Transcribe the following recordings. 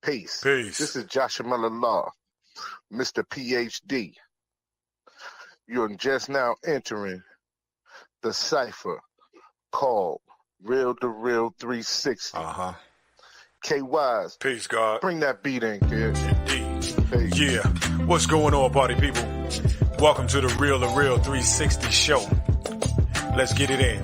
Peace. Peace. This is Jahshamel, Mr. PhD. You're just now entering the cipher called Real2reel360. K-Wise. Peacegod. Bring that beat in, kid. Indeed. Peace. Yeah. What's going on, party people? Welcome to the Real2reel360 show. Let's get it in.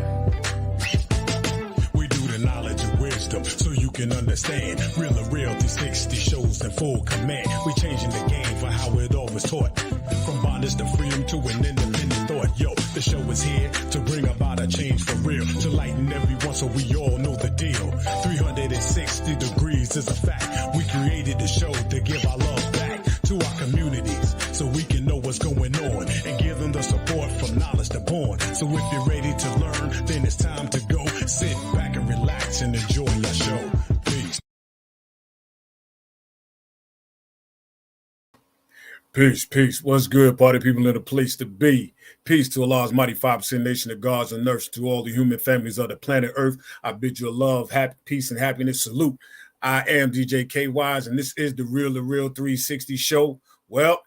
We do the knowledge and wisdom so you can understand. Real2reel360 shows in full command. We changing the game for how it all was taught. From bondage to freedom to an independent thought. Yo, the show is here to bring about a change for real. To lighten everyone so we all know the deal. 360 degrees is a fact. We created the show to give our love back to our communities so we can know what's going on and give them the support from knowledge to born. So if you're ready to learn, then it's time to go. Sit back and relax and enjoy your show. Peace. Peace, peace. What's good, party people in the place to be? Peace to Allah's mighty 5% nation of gods and nurse to all the human families of the planet Earth. I bid you a love, happy, peace, and happiness. Salute. I am DJ K-Wise, and this is the Real2reel360 show. Well,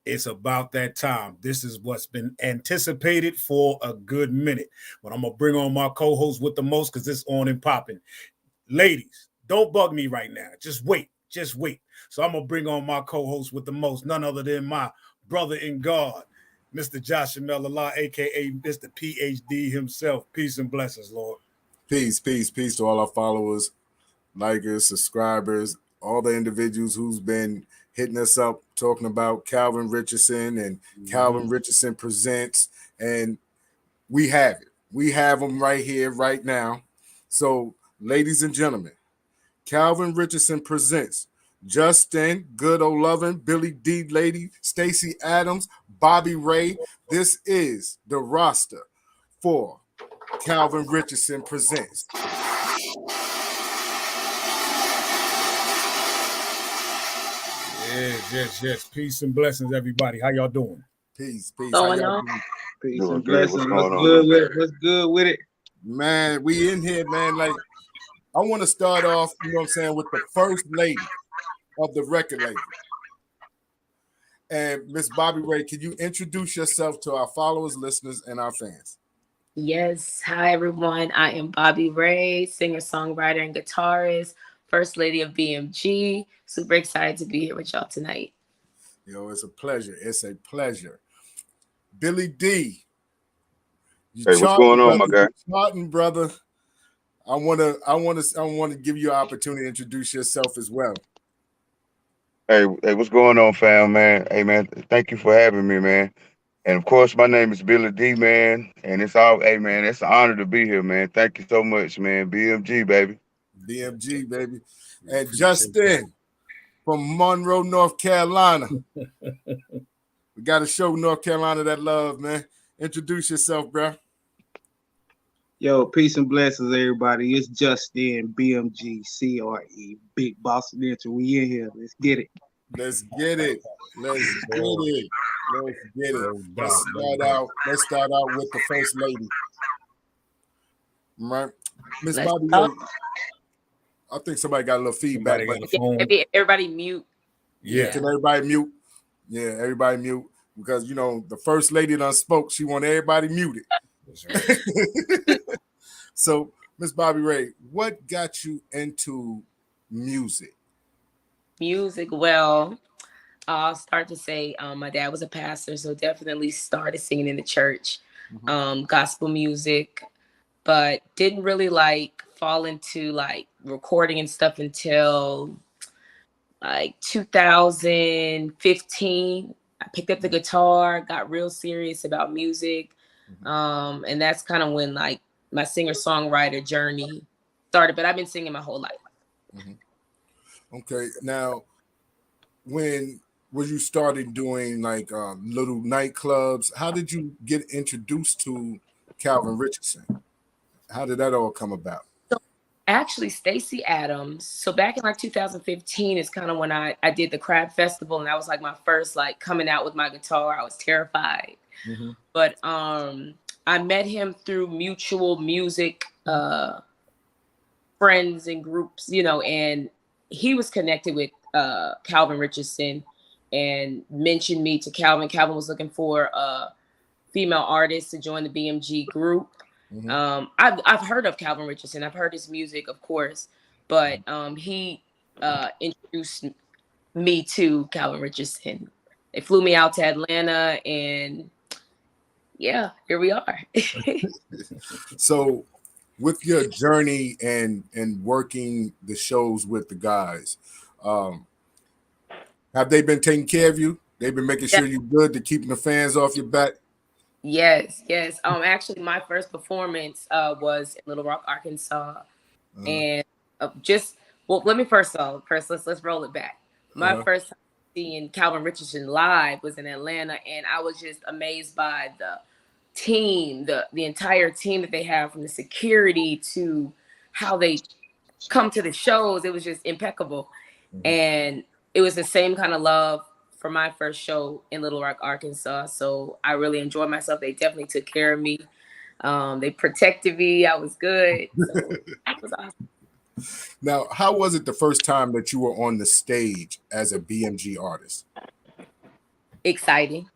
it's about that time. This is what's been anticipated for a good minute. But I'm going to bring on my co-host with the most because it's on and popping. Ladies, don't bug me right now. Just wait. Just wait. So I'm going to bring on my co-host with the most, none other than my brother in God, Mr. Jahshamel, a.k.a. Mr. PhD himself. Peace and blessings, Lord. Peace, peace, peace to all our followers, likers, subscribers, all the individuals who's been hitting us up, talking about Calvin Richardson and Calvin Richardson Presents. And we have it. We have them right here, right now. So, ladies and gentlemen, Calvin Richardson Presents Justin, Good Old Lovin', Billy D Lady, Stacey Adams, Bobby Ray. This is the roster for Calvin Richardson Presents. Yes. Peace and blessings, everybody. How y'all doing? Peace, peace. Going on? Peace Doing and good. blessings. What's good with it? Man, we in here, man. Like, I want to start off, you know what I'm saying, with the first lady of the record label. And Miss Bobby Ray, can you introduce yourself to our followers, listeners, and our fans? Yes. Hi, everyone. I am Bobby Ray, singer, songwriter, and guitarist, first lady of BMG. Super excited to be here with y'all tonight. Yo, it's a pleasure. It's a pleasure. Billy D. Hey, what's going on, my guy? Martin, brother. I want to give you an opportunity to introduce yourself as well. Hey, what's going on, fam, man? Hey, man, thank you for having me, man. And of course, my name is Billy D, man. And it's all, hey, man, it's an honor to be here, man. Thank you so much, man. BMG, baby. BMG, baby. And Justin from Monroe, North Carolina. We got to show North Carolina that love, man. Introduce yourself, bro. Yo, peace and blessings, everybody. It's Justin, BMG, CRE, Big Bossidential. We in here. Let's get it. Let's get it. Let's get it. Let's get it. Let's start out with the first lady. Right. Miss Bobby Ray. I think somebody got a little feedback. Everybody mute. Yeah. Can everybody mute? Yeah, everybody mute. Because, you know, the first lady done spoke. She want everybody muted. That's right. So, Miss Bobby Ray, what got you into music? Well, I'll start to say my dad was a pastor, so definitely started singing in the church, gospel music, but didn't really fall into recording and stuff until 2015. I picked up the guitar, got real serious about music. And that's kind of when my singer-songwriter journey started, but I've been singing my whole life. Okay. Now, when you started doing little nightclubs, how did you get introduced to Calvin Richardson? How did that all come about? Actually, Stacey Adams. So back in 2015 is kind of when I did the Crab Festival, and that was my first coming out with my guitar. I was terrified, but I met him through mutual music friends and groups, and he was connected with Calvin Richardson and mentioned me to Calvin. Calvin was looking for a female artist to join the BMG group. I've heard of Calvin Richardson. I've heard his music, of course, but he introduced me to Calvin Richardson. They flew me out to Atlanta, and yeah, here we are. So with your journey and working the shows with the guys, have they been taking care of you? They've been making sure you're good, to keeping the fans off your back? Yes. Actually, my first performance was in Little Rock, Arkansas, and let me let's roll it back. My first time seeing Calvin Richardson live was in Atlanta, and I was just amazed by the team, the entire team that they have, from the security to how they come to the shows. It was just impeccable, and it was the same kind of love for my first show in Little Rock, Arkansas. So I really enjoyed myself. They definitely took care of me. They protected me. I was good. So that was awesome. Now, how was it the first time that you were on the stage as a BMG artist? Exciting.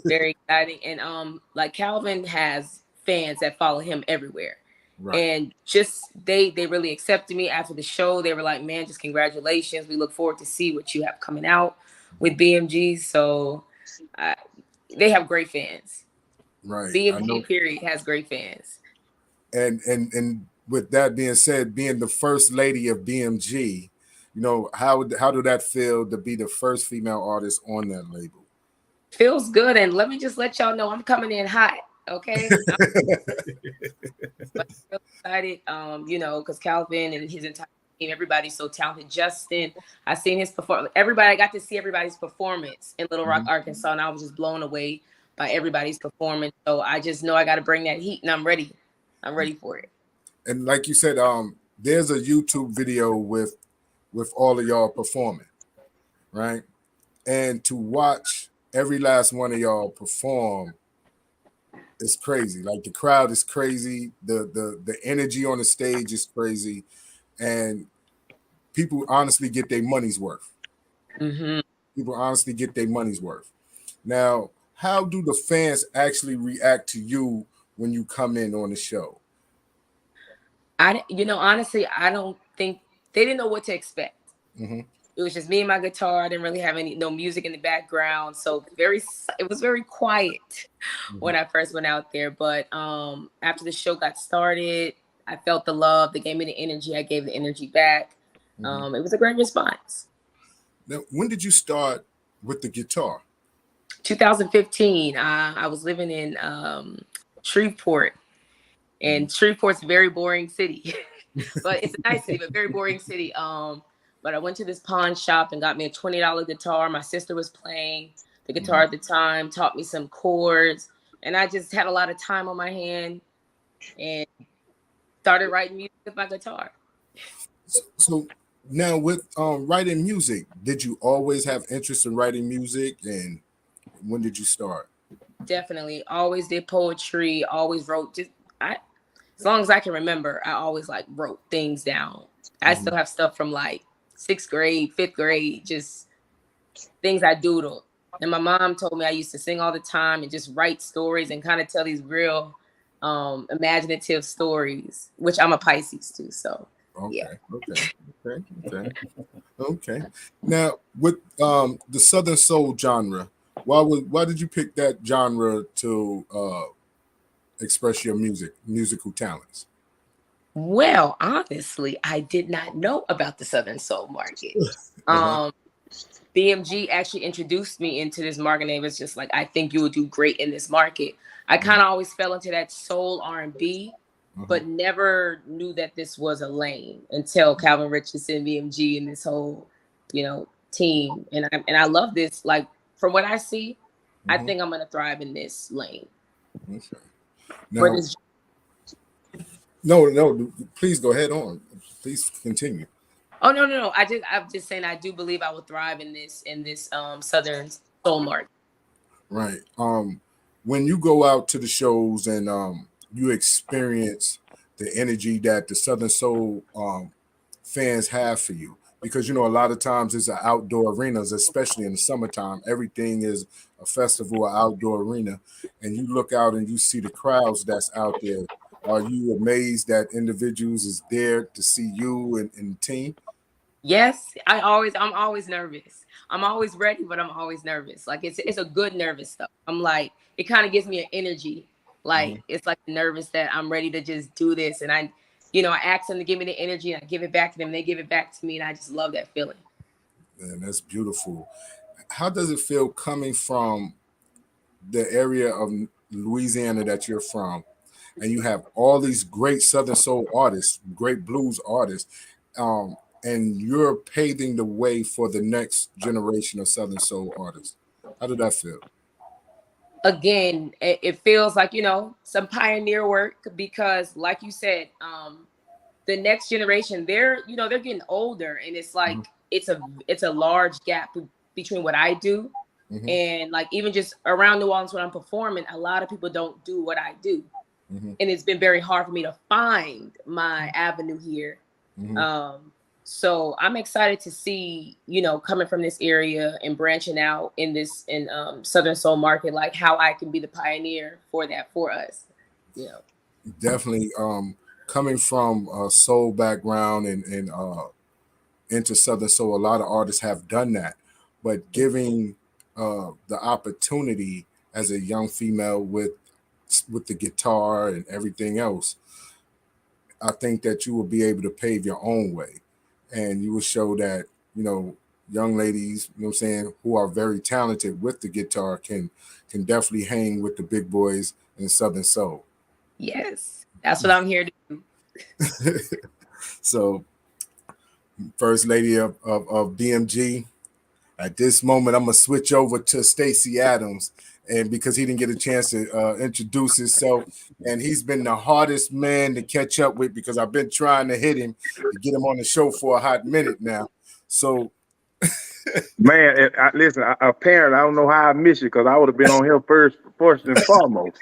Very exciting. And like Calvin has fans that follow him everywhere. Right. And just they really accepted me after the show. They were like, man, just congratulations. We look forward to see what you have coming out with BMG. So they have great fans. Right. BMG period has great fans. And with that being said, being the first lady of BMG, you know, how did that feel to be the first female artist on that label? Feels good. And let me just let y'all know I'm coming in hot. Okay. But I'm really excited, you know, because Calvin and his entire team, everybody's so talented. Justin, I seen his performance. I got to see everybody's performance in Little Rock, Arkansas, and I was just blown away by everybody's performance. So I just know I got to bring that heat, and I'm ready. I'm ready for it. And like you said, there's a YouTube video with all of y'all performing, right? And to watch every last one of y'all perform, it's crazy. Like, the crowd is crazy. The energy on the stage is crazy. And people honestly get their money's worth. People honestly get their money's worth. Now, how do the fans actually react to you when you come in on the show? Honestly, I don't think they didn't know what to expect. It was just me and my guitar. I didn't really have no music in the background. So it was very quiet when I first went out there. But after the show got started, I felt the love. They gave me the energy. I gave the energy back. It was a great response. Now, when did you start with the guitar? 2015. I was living in Shreveport. And Shreveport's a very boring city. But it's a nice city, but very boring city. But I went to this pawn shop and got me a $20 guitar. My sister was playing the guitar at the time, taught me some chords. And I just had a lot of time on my hand and started writing music with my guitar. So now with writing music, did you always have interest in writing music? And when did you start? Definitely. Always did poetry, always wrote. As long as I can remember, I always wrote things down. I still have stuff from 6th grade, 5th grade, just things I doodled. And my mom told me I used to sing all the time and just write stories and kind of tell these real imaginative stories, which I'm a Pisces too. So, Okay. Now, with the Southern Soul genre, why did you pick that genre to express your musical talents? Well, honestly, I did not know about the Southern Soul market. BMG actually introduced me into this market, and it was just I think you will do great in this market. I kind of always fell into that soul R&B, but never knew that this was a lane until Calvin Richardson, BMG, and this whole, team. And I love this. From what I see, I think I'm gonna thrive in this lane. Okay. Now, no, please go ahead on. Please continue. Oh, no. I'm just saying I do believe I will thrive in this Southern Soul market. Right. When you go out to the shows and you experience the energy that the Southern Soul fans have for you? Because, you know, a lot of times it's an outdoor arenas, especially in the summertime. Everything is a festival, an outdoor arena. And you look out and you see the crowds that's out there. Are you amazed that individuals is there to see you and the team? Yes, I'm always nervous. I'm always ready, but I'm always nervous. Like it's a good nervous stuff. I'm like, it kind of gives me an energy. Like it's like nervous that I'm ready to just do this. And I ask them to give me the energy and I give it back to them. They give it back to me. And I just love that feeling. Man, that's beautiful. How does it feel coming from the area of Louisiana that you're from? And you have all these great Southern soul artists, great blues artists, and you're paving the way for the next generation of Southern soul artists. How did that feel? Again, it feels like, some pioneer work because like you said, the next generation, they're getting older and it's like, it's a large gap between what I do and like even just around New Orleans when I'm performing, a lot of people don't do what I do. And it's been very hard for me to find my avenue here. So I'm excited to see, coming from this area and branching out in Southern soul market, like how I can be the pioneer for that for us. Definitely. Coming from a soul background and into Southern soul, a lot of artists have done that, but giving the opportunity as a young female with the guitar and everything else, I think that you will be able to pave your own way. And you will show that, young ladies, what I'm saying, who are very talented with the guitar can definitely hang with the big boys in Southern soul. Yes, that's what I'm here to do. So, First Lady of BMG, at this moment, I'm going to switch over to Stacey Adams. And because he didn't get a chance to introduce himself, and he's been the hardest man to catch up with because I've been trying to hit him to get him on the show for a hot minute now. So, man, listen, apparently I don't know how I missed you because I would have been on here first and foremost.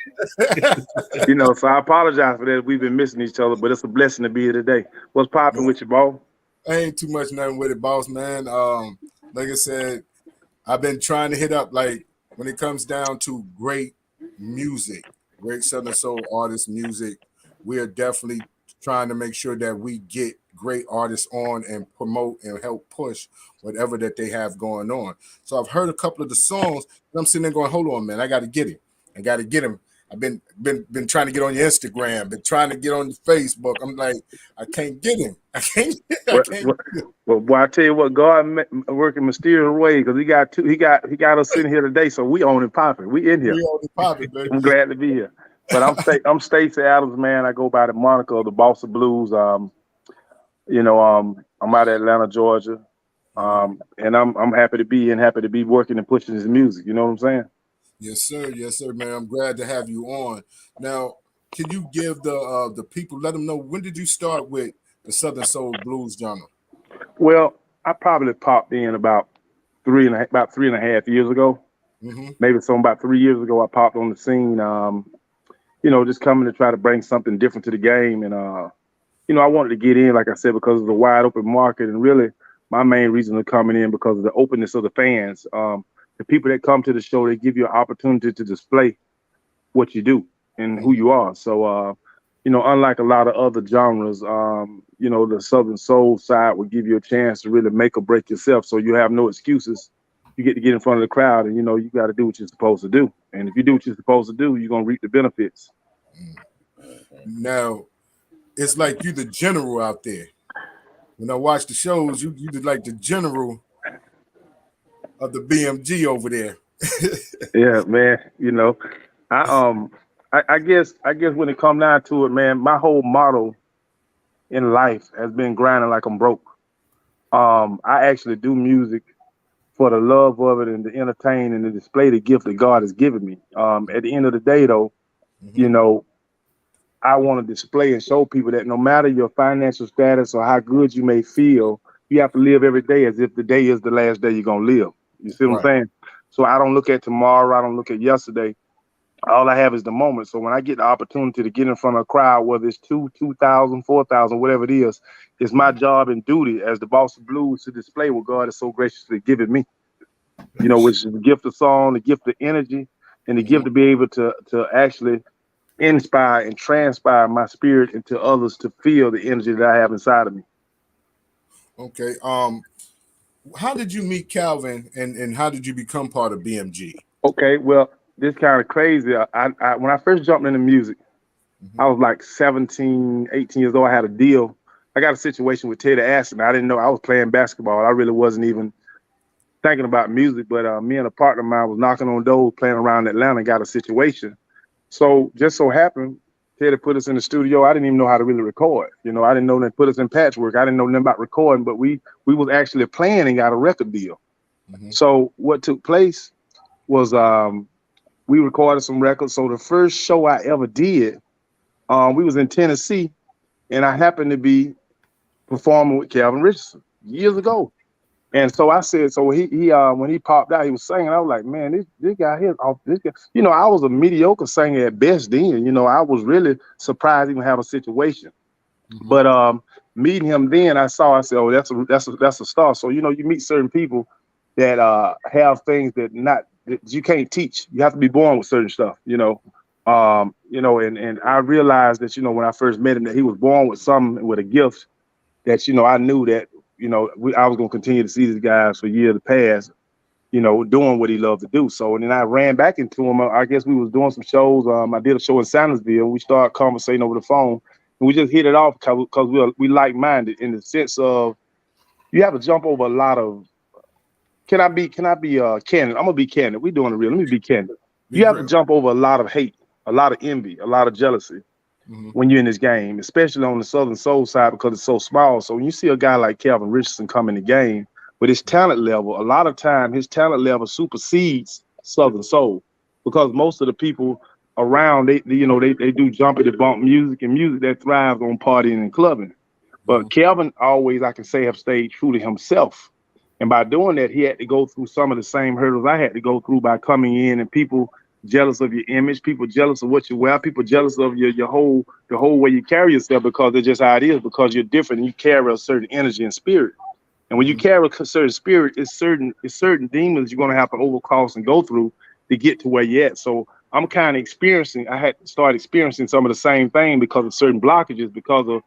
So I apologize for that. We've been missing each other, but it's a blessing to be here today. What's popping with you, boss? Ain't too much nothing with it, boss, man. Like I said, I've been trying to hit up, like, when it comes down to great music, great Southern soul artist music, we are definitely trying to make sure that we get great artists on and promote and help push whatever that they have going on. So I've heard a couple of the songs, and I'm sitting there going, hold on, man, I got to get him. I got to get him. I've been trying to get on your Instagram, been trying to get on your Facebook. I'm like, I can't get him. I can't. Well, boy, I tell you what, God working mysterious ways because he got us sitting here today, so we on and popping. We in here. We on and popping, baby. I'm glad to be here. But I'm Stacey Adams, man. I go by the moniker of the Boss of Blues. I'm out of Atlanta, Georgia, and I'm happy to be and happy to be working and pushing his music. You know what I'm saying? Yes, sir, man. I'm glad to have you on. Now, can you give the people, let them know, when did you start with the Southern soul blues genre? Well, I probably popped in about three and a half years ago. Maybe about 3 years ago, I popped on the scene. Just coming to try to bring something different to the game, and I wanted to get in, like I said, because of the wide open market, and really my main reason of coming in because of the openness of the fans. The people that come to the show, they give you an opportunity to display what you do and who you are. So, unlike a lot of other genres, the Southern soul side will give you a chance to really make or break yourself. So you have no excuses. You get to get in front of the crowd and, you got to do what you're supposed to do. And if you do what you're supposed to do, you're going to reap the benefits. Now, it's like you the general out there. When I watch the shows, you like the general of the BMG over there. Yeah, man. I guess when it comes down to it, man, my whole motto in life has been grinding like I'm broke. I actually do music for the love of it and to entertain and to display the gift that God has given me. At the end of the day, though, I want to display and show people that no matter your financial status or how good you may feel, you have to live every day as if the day is the last day you're going to live. You see what I'm saying? So I don't look at tomorrow. I don't look at yesterday. All I have is the moment. So when I get the opportunity to get in front of a crowd, whether it's 2,000, 4,000, whatever it is, it's my job and duty as the boss of blues to display what God has so graciously given me. You know, which is the gift of song, the gift of energy, and the gift to be able to actually inspire and transpire my spirit into others to feel the energy that I have inside of me. Okay. How did you meet Calvin, and how did you become part of BMG? Okay, well, this kind of crazy. I when I first jumped into music, I was like 17, 18 years old. I had a deal. I got a situation with Teddy Ashton. I didn't know I was playing basketball. I really wasn't even thinking about music, but me and a partner of mine was knocking on doors, playing around Atlanta, and got a situation. So just so happened, Teddy put us in the studio. I didn't even know how to really record. You know, I didn't know they put us in patchwork. I didn't know nothing about recording, but we was actually playing and got a record deal. So what took place was we recorded some records. So the first show I ever did, we was in Tennessee, and I happened to be performing with Calvin Richardson years ago. And so I said, so he when he popped out, he was singing. I was like, man, this guy here, this guy. You know, I was a mediocre singer at best then. You know, I was really surprised to even have a situation. But meeting him then, I said, oh, that's a star. So you know, you meet certain people that have things that you can't teach. You have to be born with certain stuff. You know, and I realized that, you know, when I first met him, that he was born with a gift that, you know, I knew that, you know, I was going to continue to see these guys for years to pass, you know, doing what he loved to do. So, and then I ran back into him. I guess we was doing some shows. I did a show in Sandersville. We started conversating over the phone, and we just hit it off because we like-minded in the sense of you have to jump over a lot of. Can I be candid? I'm gonna be candid. We doing it real. Let me be candid. You have to jump over a lot of hate, a lot of envy, a lot of jealousy. When you're in this game, especially on the Southern Soul side, because it's so small. So when you see a guy like Calvin Richardson come in the game with his talent level, a lot of time his talent level supersedes Southern Soul, because most of the people around, they do jumpity bump music and music that thrives on partying and clubbing. But Calvin always, I can say, have stayed true to himself. And by doing that, he had to go through some of the same hurdles I had to go through by coming in, and people jealous of your image, people jealous of what you wear, people jealous of the whole way you carry yourself, because it's just how it is, because you're different and you carry a certain energy and spirit. And when you carry a certain spirit, it's certain demons you're going to have to overcross and go through to get to where you're at. So I'm kind of I had to start experiencing some of the same thing because of certain blockages, because of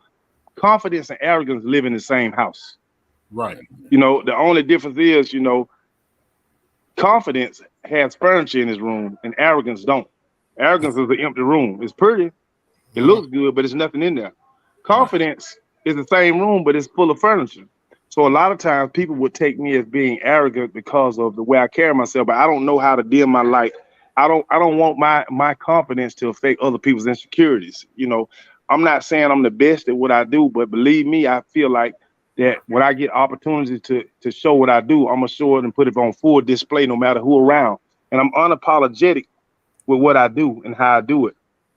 confidence and arrogance live in the same house. Right. You know, the only difference is, you know, confidence has furniture in his room and arrogance don't. Arrogance is an empty room. It's pretty. It looks good, but there's nothing in there. Confidence is the same room, but it's full of furniture. So a lot of times people would take me as being arrogant because of the way I carry myself, but I don't know how to dim my light. I don't want my confidence to affect other people's insecurities. You know, I'm not saying I'm the best at what I do, but believe me, I feel like that when I get opportunities to show what I do, I'm gonna show it and put it on full display no matter who around. And I'm unapologetic with what I do and how I do it.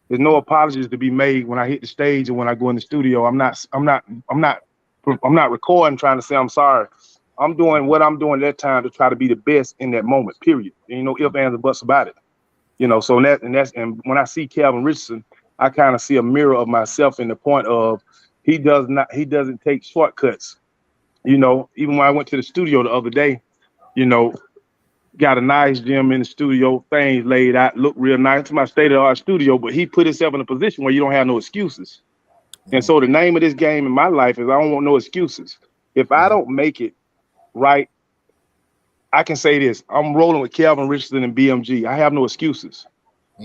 There's no apologies to be made when I hit the stage and when I go in the studio. I'm not recording trying to say I'm sorry. I'm doing what I'm doing that time to try to be the best in that moment, period. And, you know, ifs, ands, and buts about it. You know, so and when I see Calvin Richardson, I kind of see a mirror of myself in the point of he doesn't take shortcuts. You know, even when I went to the studio the other day, you know, got a nice gym in the studio, things laid out, look real nice. To my state-of-the-art studio, but he put himself in a position where you don't have no excuses. And so the name of this game in my life is I don't want no excuses. If I don't make it right, I can say this. I'm rolling with Calvin Richardson and BMG. I have no excuses.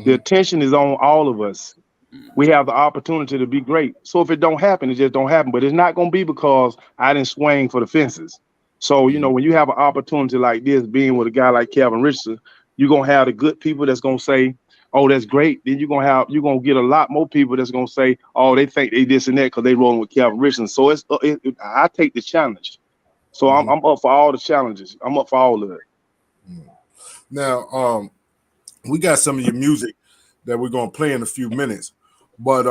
The attention is on all of us. We have the opportunity to be great. So if it don't happen, it just don't happen. But it's not going to be because I didn't swing for the fences. So, you know, when you have an opportunity like this, being with a guy like Calvin Richardson, you're going to have the good people that's going to say, oh, that's great. Then you're going to get a lot more people that's going to say, oh, they think they this and that because they rolling with Calvin Richardson. So I take the challenge. So I'm up for all the challenges. I'm up for all of it. Now, we got some of your music that we're going to play in a few minutes. But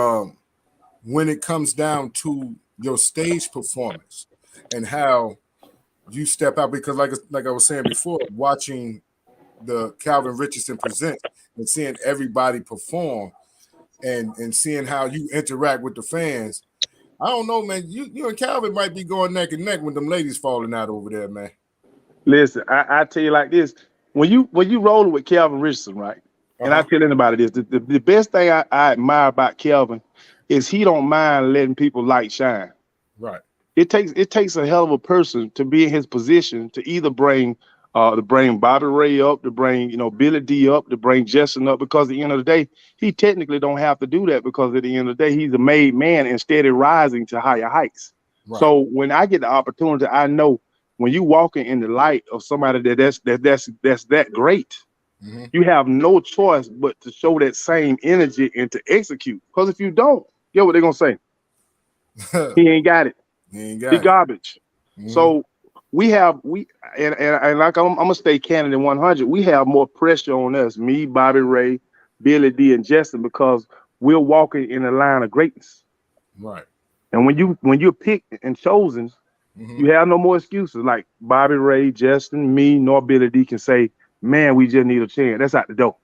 when it comes down to your stage performance and how you step out, because like I was saying before, watching the Calvin Richardson Presents and seeing everybody perform and seeing how you interact with the fans. I don't know, man. You and Calvin might be going neck and neck when them ladies falling out over there, man. Listen, I tell you like this: when you rolling with Calvin Richardson, right? And I tell anybody this: the best thing I admire about Calvin is he don't mind letting people light shine. Right. It takes a hell of a person to be in his position to either bring Bobby Ray up, to bring Billy D up, to bring Jahshamel up, because at the end of the day, he technically don't have to do that, because at the end of the day, he's a made man and steady rising to higher heights. Right. So when I get the opportunity, I know when you walking in the light of somebody that's that great, you have no choice but to show that same energy and to execute. Because if you don't, you know what they're gonna say? He ain't got it. He garbage. So we like I'm gonna stay candid in 100. We have more pressure on us, me, Bobby Ray, Billy D, and Justin, because we're walking in a line of greatness. Right. And when you're picked and chosen, you have no more excuses. Like Bobby Ray, Justin, me, nor Billy D can say, "Man, we just need a chance." That's out the door.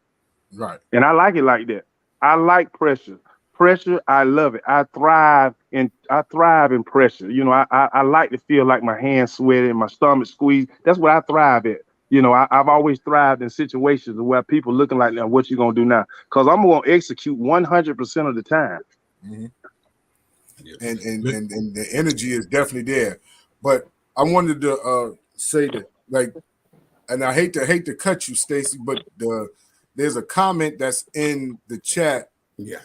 Right. And I like it like that. I like pressure. Pressure, I love it. I thrive in pressure. I like to feel like my hands sweating, my stomach squeezed. That's what I thrive at. I've always thrived in situations where people looking like, "Now, what you gonna do now?" Because I'm gonna execute 100% of the time. And the energy is definitely there. But I wanted to say that, like, and I hate to cut you, Stacy, but there's a comment that's in the chat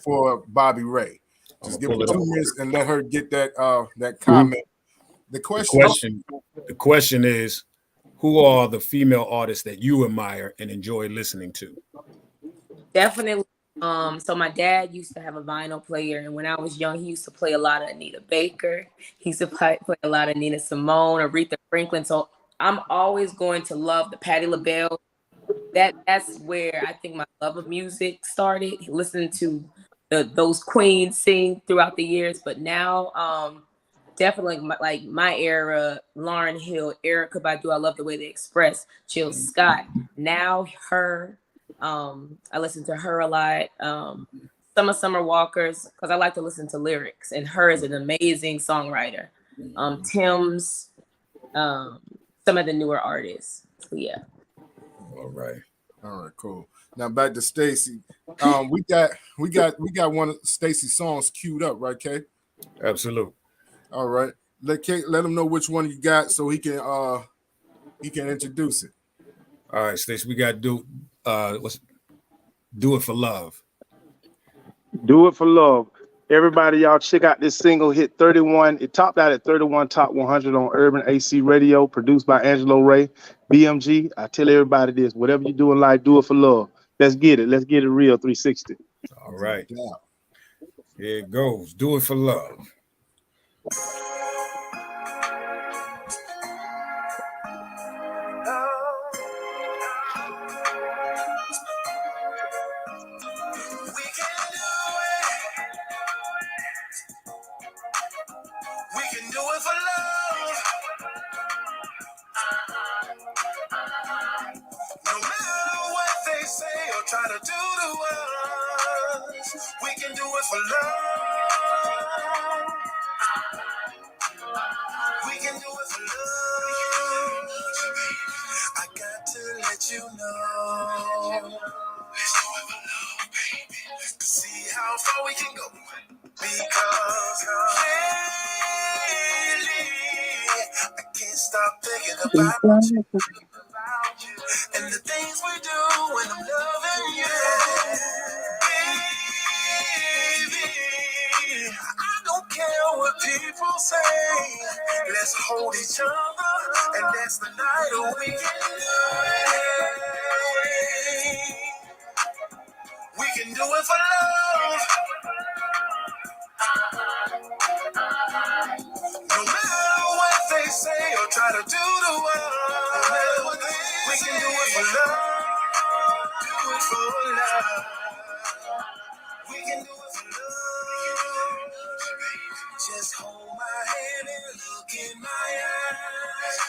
for Bobby Ray. Just give her 2 minutes and let her get that comment. The question is, who are the female artists that you admire and enjoy listening to? Definitely. So my dad used to have a vinyl player, and when I was young, he used to play a lot of Anita Baker. He used to play a lot of Nina Simone, Aretha Franklin. So I'm always going to love the Patti LaBelle. That's where I think my love of music started, listening to those queens sing throughout the years. But now, definitely my era, Lauryn Hill, Erykah Badu. I love the way they express. Jill Scott. Now her. I listen to her a lot. Summer Walker's, because I like to listen to lyrics, and her is an amazing songwriter. Tim's, some of the newer artists. So yeah. All right, cool. Now back to Stacy. We got one of Stacy's songs queued up, right, Kay? Absolutely. All right. Let him know which one you got so he can introduce it. All right, Stacy, we got to Do It for Love. Do It for Love. Everybody, y'all check out this single, hit 31. It topped out at 31 top 100 on Urban AC Radio, produced by Angelo Ray. BMG, I tell everybody this: whatever you do in life, do it for love. Let's get it. Let's get it real. 360. All right. Here it goes. Do It for Love. Try to do to us, we can do it for love. We can do it for love. I got to let you know. Let's do it for love, baby. See how far we can go. Because lately, I can't stop thinking about you. And the things we do when I'm loving you. Baby, I don't care what people say. Let's hold each other, and that's the night we can do it. We can do it for love. No matter what they say or try to do to us, we can do it for love. Do it for love. We can do it for love. Just hold my hand and look in my eyes.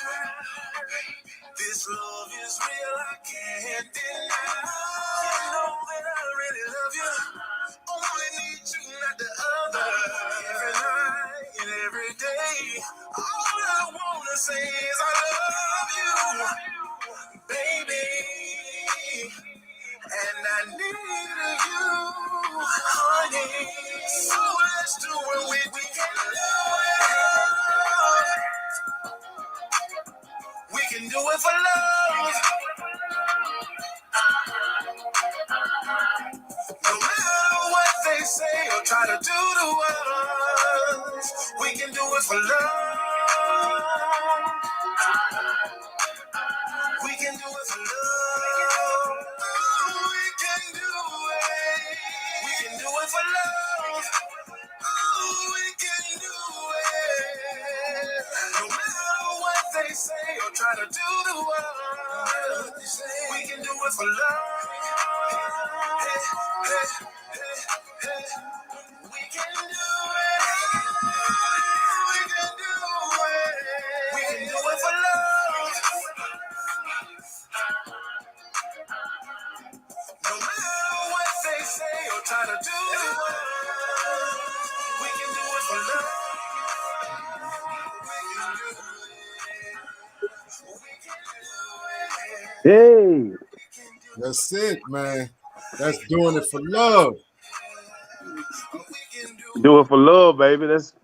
This love is real, I can't deny. You know that I really love you. Only need you, not the other. Every night and every day. All I wanna say is I love you, baby. And I need you, honey. So let's do it we can do it. We can do it for love. No matter what they say or try to do to us, we can do it for love. We can do it for love. We can do it. We can do it for love. We can do it. No matter what they say or try to do to us, we can do it for love. Hey, hey, hey, hey. We can do it. We can do it. We can do it for love. No matter what they say or try to do, we can do it for love. Hey, That's it, man. That's doing it for love. do it for love, baby. That's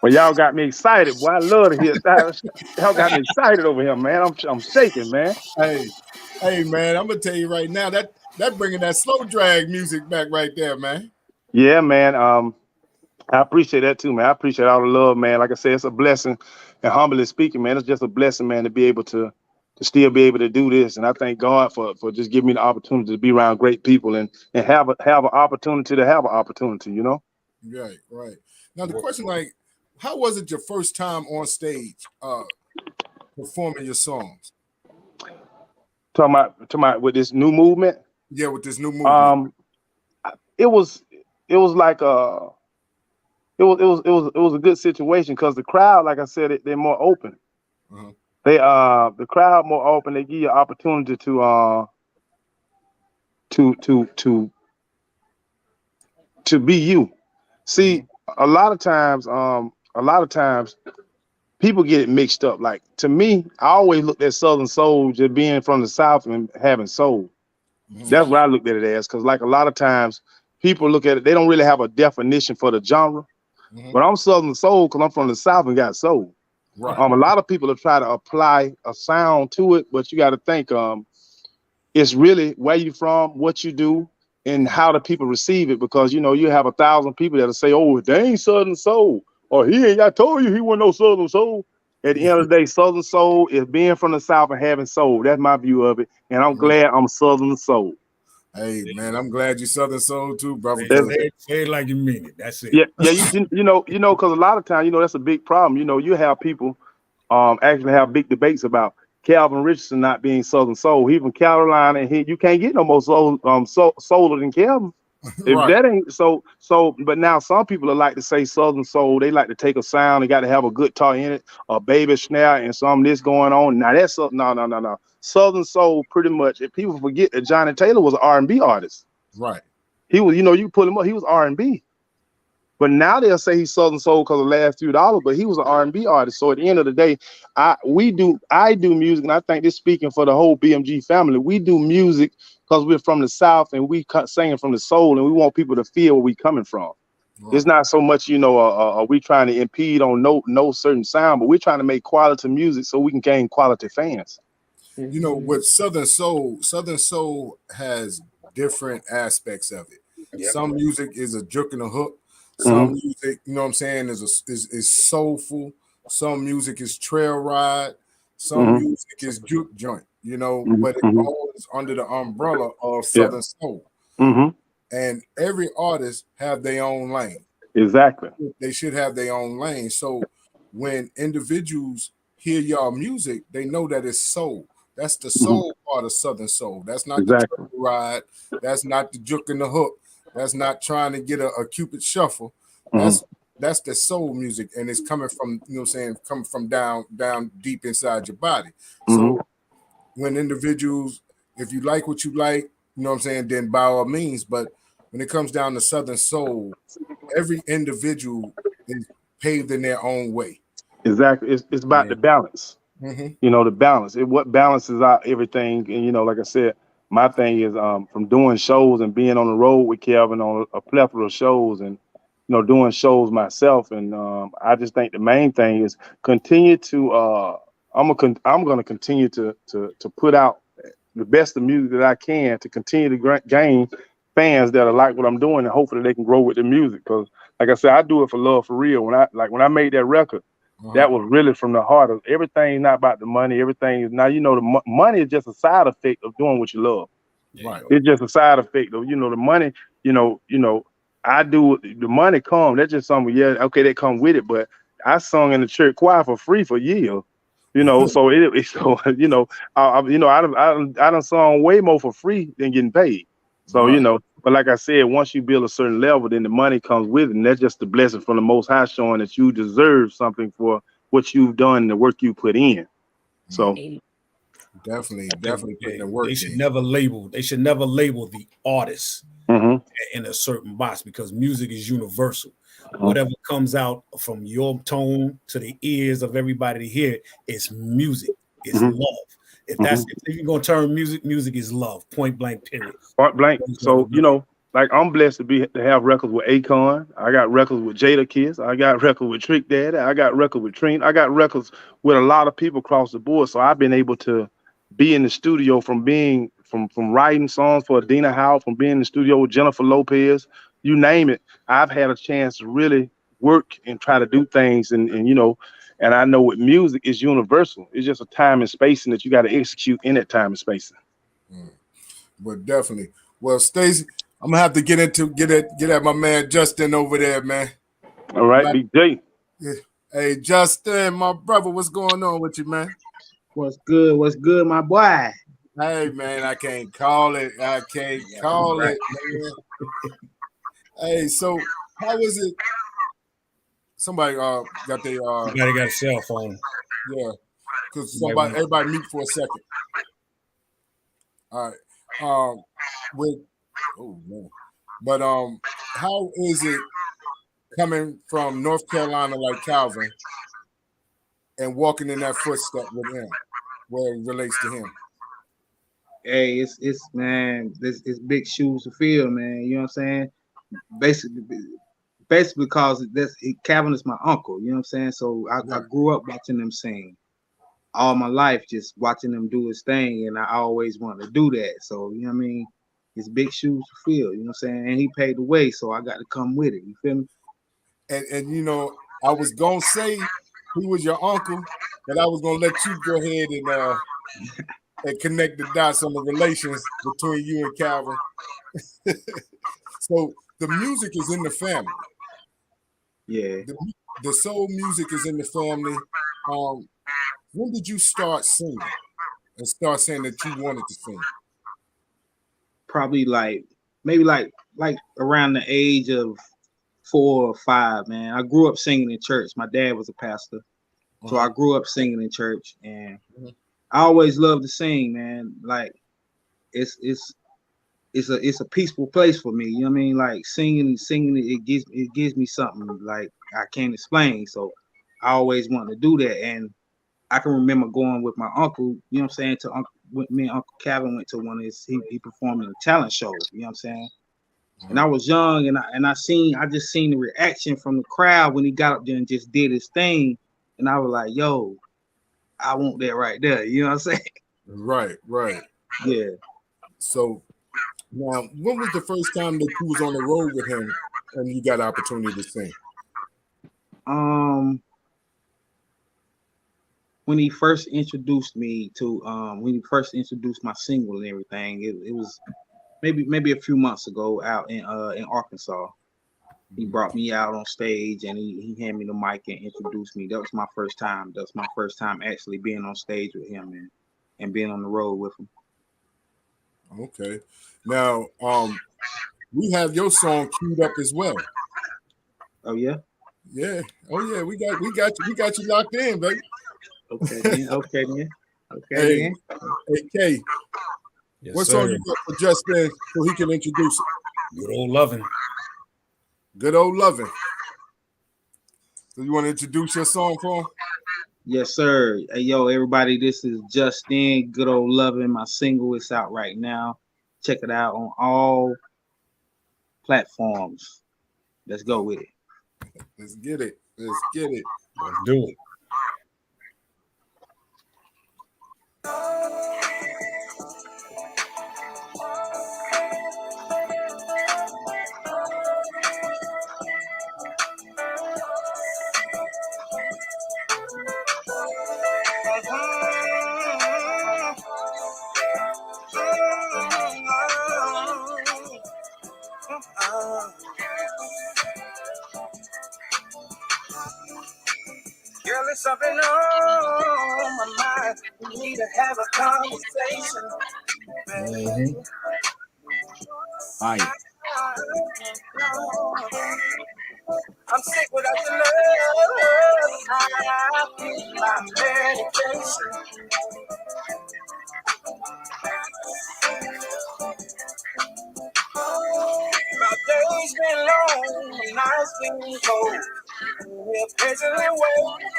well, y'all got me excited. Boy, I love to hear that. Y'all got me excited over here, man. I'm shaking, man. Hey, man, I'm gonna tell you right now that bringing that slow drag music back right there, man. Yeah, man. I appreciate that too, man. I appreciate all the love, man. Like I said, it's a blessing, and humbly speaking, man, it's just a blessing, man, to be able to still be able to do this. And I thank God for just giving me the opportunity to be around great people and have an opportunity to have an opportunity, you know. Right. Now the question, like, how was it your first time on stage performing your songs? Talking about with this new movement. Yeah, with this new movement. It was like it was a good situation because the crowd, like I said, they're more open. Uh-huh. The crowd more open. They give you an opportunity to be you. See, a lot of times people get it mixed up. Like, to me, I always looked at Southern Soul just being from the South and having soul. That's what I looked at it as, because like a lot of times people look at it, they don't really have a definition for the genre. But I'm Southern Soul because I'm from the South and got soul. Right. A lot of people have tried to apply a sound to it, but you got to think it's really where you from, what you do, and how the people receive it. Because, you know, you have 1,000 people that'll say, oh, they ain't Southern Soul, or I told you he wasn't no Southern Soul. At the end of the day, Southern Soul is being from the South and having soul. That's my view of it. And I'm glad I'm Southern Soul. Hey, man, I'm glad you Southern Soul too, brother. Say it like you mean it. That's it. Yeah, you know, because a lot of times, you know, that's a big problem. You know, you have people actually have big debates about Calvin Richardson not being Southern Soul. He from Carolina, and you can't get no more souler than Calvin. If that ain't so, but now some people are like to say Southern Soul. They like to take a sound. They got to have a guitar in it, a baby snare, and some of this going on. Now that's no. Southern Soul, pretty much. If people forget that Johnny Taylor was an R&B artist, right? He was, you know, you pull him up. He was R&B, but now they'll say he's Southern Soul because of the last few dollars. But he was an R&B artist. So at the end of the day, I do music, and I think this speaking for the whole BMG family. We do music because we're from the South and we singing from the soul, and we want people to feel where we coming from. Right. It's not so much, you know, are we trying to impede on no certain sound, but we're trying to make quality music so we can gain quality fans. You know, with Southern Soul has different aspects of it. Yep. Some music is a jerk and a hook. Some music, you know what I'm saying, is soulful. Some music is trail ride. Some music is juke joint, you know, but it all is under the umbrella of Southern Soul. And every artist have their own lane. Exactly. They should have their own lane. So when individuals hear y'all music, they know that it's soul. That's the soul part of Southern Soul. That's not Exactly. the turtle ride. That's not the juke and the hook. That's not trying to get a Cupid shuffle. That's the soul music, and it's coming from, you know what I'm saying, coming from down deep inside your body. So when individuals, if you like what you like, you know what I'm saying, then by all means. But when it comes down to Southern Soul, every individual is paved in their own way. Exactly. It's about the balance. You know, the balance. What balances out everything. And, you know, like I said, my thing is from doing shows and being on the road with Calvin on a plethora of shows and, you know, doing shows myself. And I just think the main thing is continue to I'm gonna continue to put out the best of music that I can to continue to gain fans that are like what I'm doing, and hopefully they can grow with the music. Because like I said, I do it for love, for real. When I made that record, that was really from the heart of everything. Not about the money. Everything is now, you know, the money is just a side effect of doing what you love. Right. It's just a side effect of, you know, the money. You know, I do the money come. That's just something. Yeah, okay, that come with it. But I sung in the church choir for free for years. You know, so you know, I done sung way more for free than getting paid. So you know, but like I said, once you build a certain level, then the money comes with it, and that's just the blessing from the Most High, showing that you deserve something for what you've done, the work you put in. So definitely putting the work. They should never label the artist in a certain box, because music is universal. Whatever comes out from your tone to the ears of everybody to hear, it's music. It's love. If you're gonna turn music is love. Point blank. Period. Point blank. So you know, like I'm blessed to have records with Akon. I got records with Jada Kiss. I got records with Trick Daddy. I got records with Trina. I got records with a lot of people across the board. So I've been able to be in the studio from writing songs for Adina Howe, from being in the studio with Jennifer Lopez, you name it. I've had a chance to really work and try to do things, and you know, and I know with music is universal. It's just a time and spacing that you got to execute in that time and spacing. But definitely. Well, Stacey, I'm gonna have to get at my man Justin over there, man. All right, Big J. Yeah. Hey, Justin, my brother, what's going on with you, man? What's good? What's good, my boy? Hey, man, I can't call it. Man. Hey, so how is it? Somebody got their somebody got a cell phone. Yeah, because everybody mute for a second. All right. But how is it coming from North Carolina like Calvin and walking in that footstep with him, where it relates to him? Hey, it's man, it's big shoes to fill, man. You know what I'm saying? Basically because Calvin is my uncle. You know what I'm saying? So I grew up watching them sing all my life, just watching him do his thing, and I always wanted to do that. So you know what I mean? It's big shoes to fill. You know what I'm saying? And he paid the way, so I got to come with it. You feel me? And you know, I was gonna say he was your uncle, but I was gonna let you go ahead and connect the dots on the relations between you and Calvin. So the music is in the family. Yeah. The soul music is in the family. When did you start singing and start saying that you wanted to sing? Probably maybe around the age of 4 or 5, man. I grew up singing in church. My dad was a pastor. So I grew up singing in church, and I always loved to sing, man. Like it's a peaceful place for me. You know what I mean? Like singing, it gives me something like I can't explain. So I always wanted to do that. And I can remember going with my uncle, you know what I'm saying, me and Uncle Calvin went to one of his, he performed in a talent show, you know what I'm saying? And I was young, and I just seen the reaction from the crowd when he got up there and just did his thing. And I was like, yo, I want that right there. You know what I'm saying? Right. Yeah. So now, when was the first time that you was on the road with him and you got an opportunity to sing? When he first introduced me to when he first introduced my single and everything, it was maybe a few months ago out in Arkansas. He brought me out on stage and he handed me the mic and introduced me. That was my first time. That was my first time actually being on stage with him and being on the road with him. Okay. Now, we have your song queued up as well. Oh yeah? Yeah. Oh yeah, we got you locked in, baby. Okay, man. Okay, man. Okay, Hey, man. hey, K. Yes, what sir. song you got for Justin so he can introduce it? Good old loving. Good old loving. So you want to introduce your song for him? Yes, sir. Hey, yo, everybody, this is Justin, Good Old Loving. My single is out right now. Check it out on all platforms. Let's go with it. Let's get it. Let's get it. Let's do it. Girl, there's something on my mind. We need to have a conversation, baby. Fire. I'm sick without your love. I need my medication. My days been long, my nights been cold. We're patiently waiting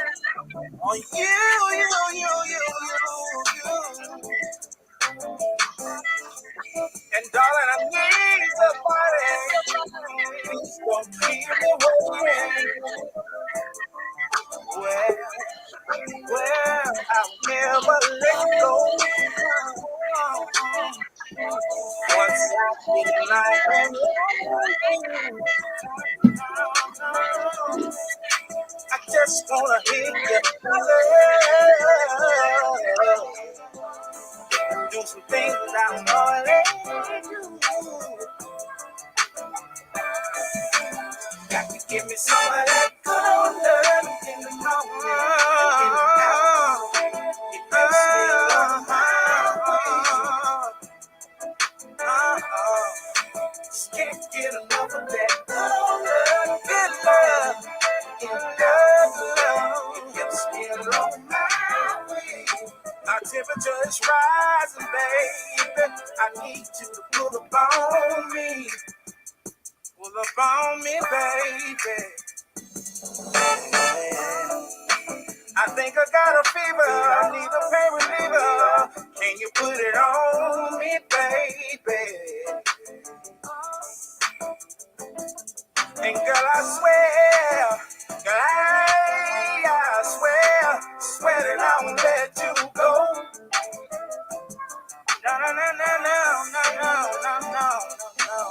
on you. And darling, I need somebody. Please don't keep me waiting. Well, I'll never let go. Once I feel like I just wanna hear you do some things I'm gonna do. Got to give me some of that good old love in the morning. It makes me love my just can't get enough of that good old love. Good love, good love. It gets me along my way. My temperature is rising, baby. I need you to pull up on me. Pull up on me, baby. I think I got a fever. I need a pain reliever. Can you put it on me, baby? And girl, I swear that I won't let you go. No.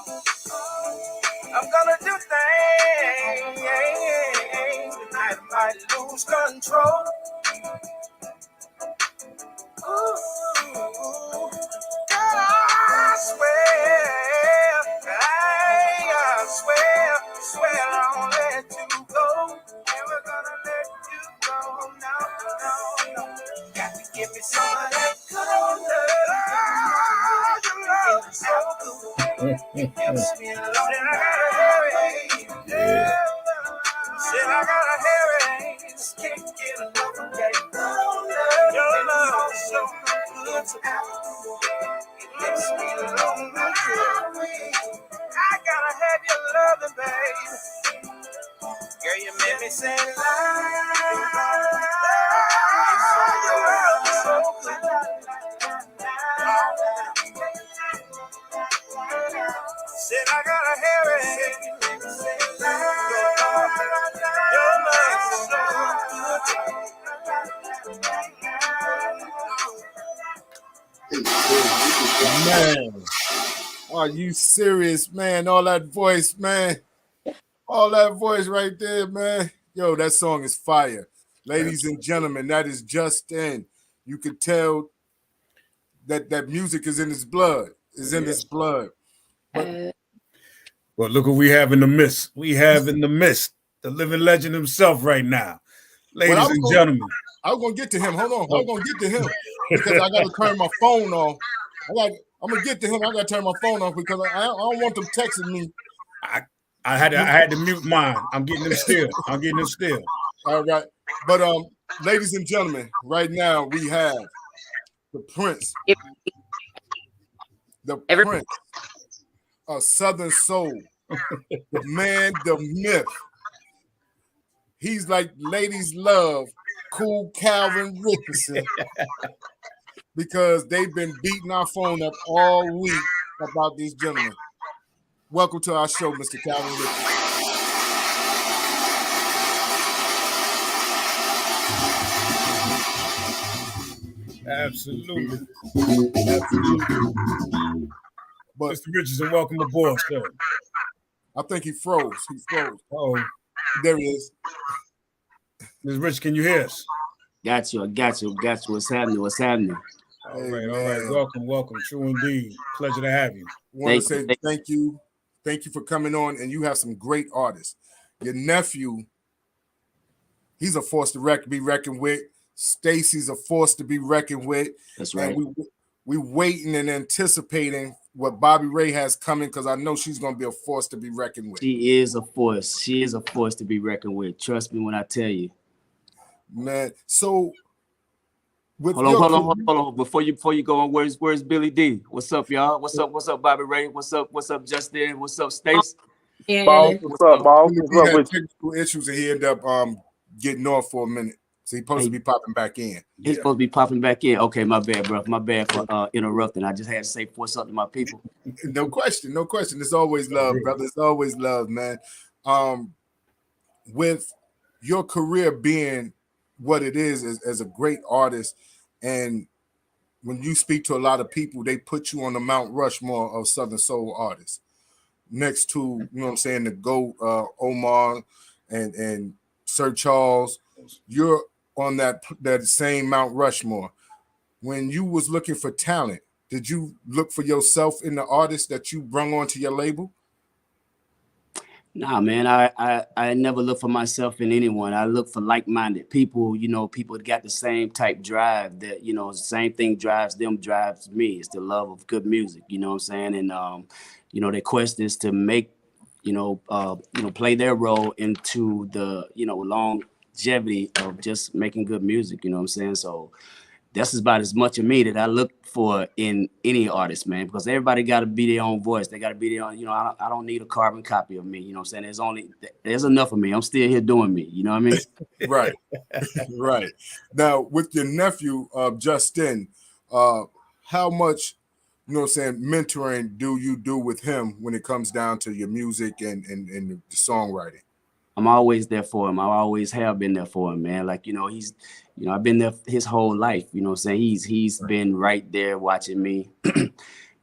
I'm gonna do things tonight. I might lose control. Ooh, God, I swear I won't let you go. Never gonna let you go. No. Got to give me some of that good old love. Your love is so good. It gives me a lot and I gotta hurry. Yeah. Said I gotta hurry. Just can't get enough of that good old love. Your love is so good to me. It makes me alone my way. I gotta have your loving, baby. Girl, you made me say your love is so good. Said I gotta hear it. Your love is so good. Man, are you serious, man? All that voice, man. All that voice right there, man. Yo, that song is fire. Ladies and gentlemen, that is Justin. You could tell that music is in his blood. Is in his blood. Well, Well, look what we have in the midst. We have in the midst the living legend himself right now. Ladies and gentlemen. I was going to get to him. Hold on. I was going to get to him because I got to turn my phone off. I'm going to get to him. I got to turn my phone off because I don't want them texting me. I had to mute mine. I'm getting them still. All right. But ladies and gentlemen, right now we have the Prince. The Prince of Southern Soul. The man, the myth. He's like ladies love Cool Calvin Ruchardson because they've been beating our phone up all week about this gentleman. Welcome to our show, Mr. Calvin Ruchardson. Absolutely. But Mr. Richardson, welcome aboard, sir. I think he froze. Oh, there he is. Ms. Rich, can you hear us? Got you. What's happening? All right. Welcome. True indeed. Pleasure to have you. Want to say thank you. Thank you for coming on, and you have some great artists. Your nephew, he's a force to be reckoned with. Stacy's a force to be reckoned with. That's right. And we waiting and anticipating what Bobby Ray has coming because I know she's going to be a force to be reckoned with. She is a force. She is a force to be reckoned with. Trust me when I tell you. Man, so hold on. Before you go on, where's Billy D? What's up, y'all? What's up, Bobby Ray? What's up, Justin? What's up, Stace? Boss, what's up, boss? He had technical issues and he ended up getting off for a minute. So he's supposed to be popping back in. He's supposed to be popping back in. Okay, my bad, bro. My bad for interrupting. I just had to say for something to my people. No question. It's always love, brother. It's always love, man. With your career being what it is as a great artist, and when you speak to a lot of people, they put you on the Mount Rushmore of Southern Soul artists, next to, you know what I'm saying, the GOAT, Omar and Sir Charles. You're on that same Mount Rushmore. When you was looking for talent, did you look for yourself in the artist that you brung onto your label? Nah, man, I never look for myself in anyone. I look for like-minded people, people that got the same type drive that, the same thing drives me. It's the love of good music, you know what I'm saying? And, their quest is to make, play their role into the, longevity of just making good music, you know what I'm saying? So that's about as much of me that I look for in any artist, man, because everybody got to be their own voice. They got to be their own, I don't need a carbon copy of me, you know what I'm saying? There's enough of me. I'm still here doing me, you know what I mean? Right. Right. Now, with your nephew, Justin, how much, you know what I'm saying, mentoring do you do with him when it comes down to your music and the songwriting? I'm always there for him. I always have been there for him, man. Like, he's, I've been there his whole life, you know what I'm saying? He's been right there watching me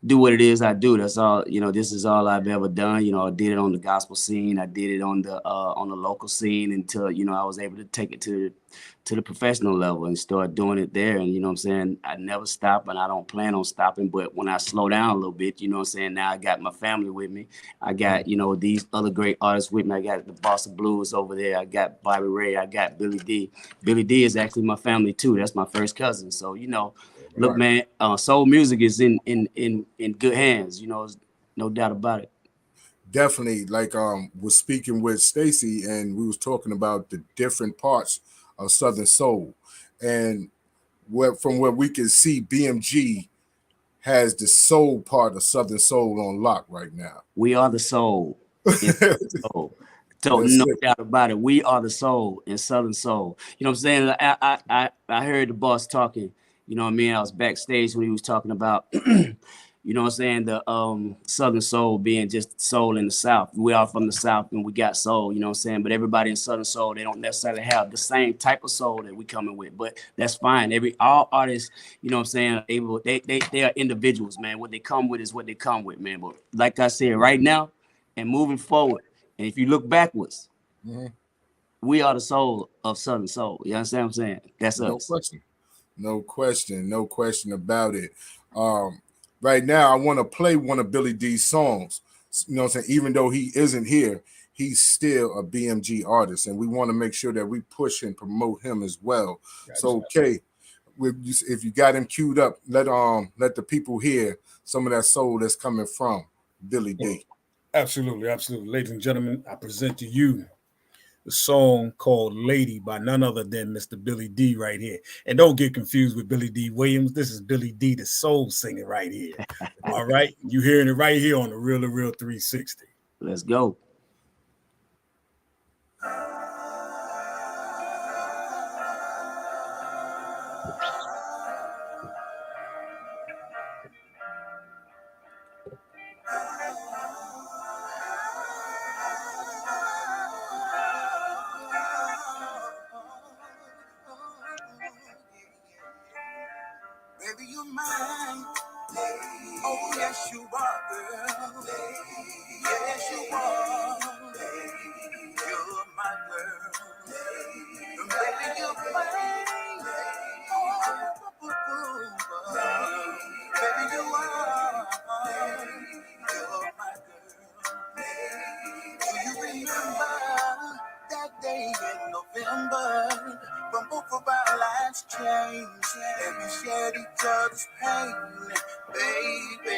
do what it is I do. That's all, this is all I've ever done. I did it on the gospel scene. I did it on the local scene until, I was able to take it to the professional level and start doing it there. And, you know what I'm saying? I never stop and I don't plan on stopping. But when I slow down a little bit, you know what I'm saying? Now I got my family with me. I got, these other great artists with me. I got the Boss of Blues over there. I got Bobby Ray. I got Billy D. Billy D is actually my family too. That's my first cousin. So, look, man, soul music is in good hands, no doubt about it. Definitely. Like was speaking with Stacy and we was talking about the different parts of Southern Soul, and from where we can see, BMG has the soul part of Southern Soul on lock right now. We are the soul. So no doubt about it. We are the soul in Southern Soul. You know what I'm saying? I heard the boss talking. You know what I mean? I was backstage when he was talking about, you know what I'm saying, the Southern Soul being just soul in the South. We are from the South and we got soul, you know what I'm saying? But everybody in Southern Soul, they don't necessarily have the same type of soul that we coming with. But that's fine. All artists, you know what I'm saying, they are individuals, man. What they come with is what they come with, man. But like I said, right now and moving forward, and if you look backwards, we are the soul of Southern Soul. You understand what I'm saying? That's us. No question about it. Right now, I want to play one of Billy D's songs. You know what I'm saying? Even though he isn't here, he's still a BMG artist, and we want to make sure that we push and promote him as well. So, Kay, if you got him queued up, let the people hear some of that soul that's coming from Billy D. Absolutely, absolutely. Ladies and gentlemen, I present to you the song called Lady by none other than Mr. Billy D right here. And don't get confused with Billy D. Williams. This is Billy D, the soul singer right here. All right? You hearing it right here on the Real 360. Let's go. Baby, you're mine. Oh, yes, you are, girl. Yes, you are. You're my girl. Baby, you're mine. Baby, you are. You're my girl. Do you remember that day in November? When both of our lives changed and we shared each other's pain, baby.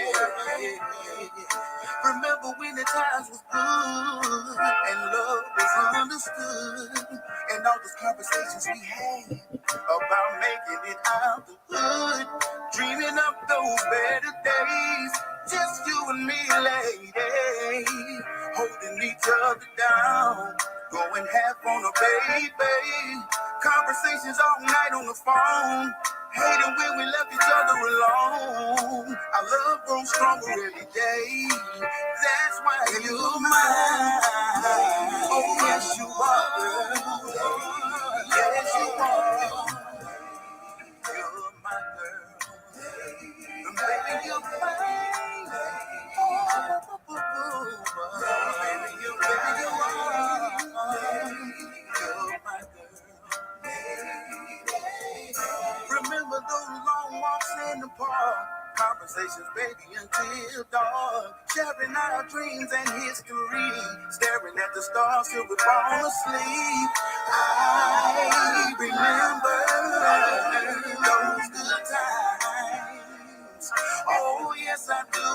Remember when the times was good and love was understood, and all those conversations we had about making it out the hood, dreaming of those better days, just you and me, lady, holding each other down, going half on a baby. Conversations all night on the phone, hating when we left each other alone. Our love grows stronger every day. That's why you're mine. Oh, yes, you are, girl. Yes, you are. You're my girl. And baby, you're mine. Baby, you are. You're my girl. Remember those long walks in the park, conversations, baby, until dark, sharing our dreams and history, staring at the stars till we fall asleep. I remember those good times. Oh, yes, I do,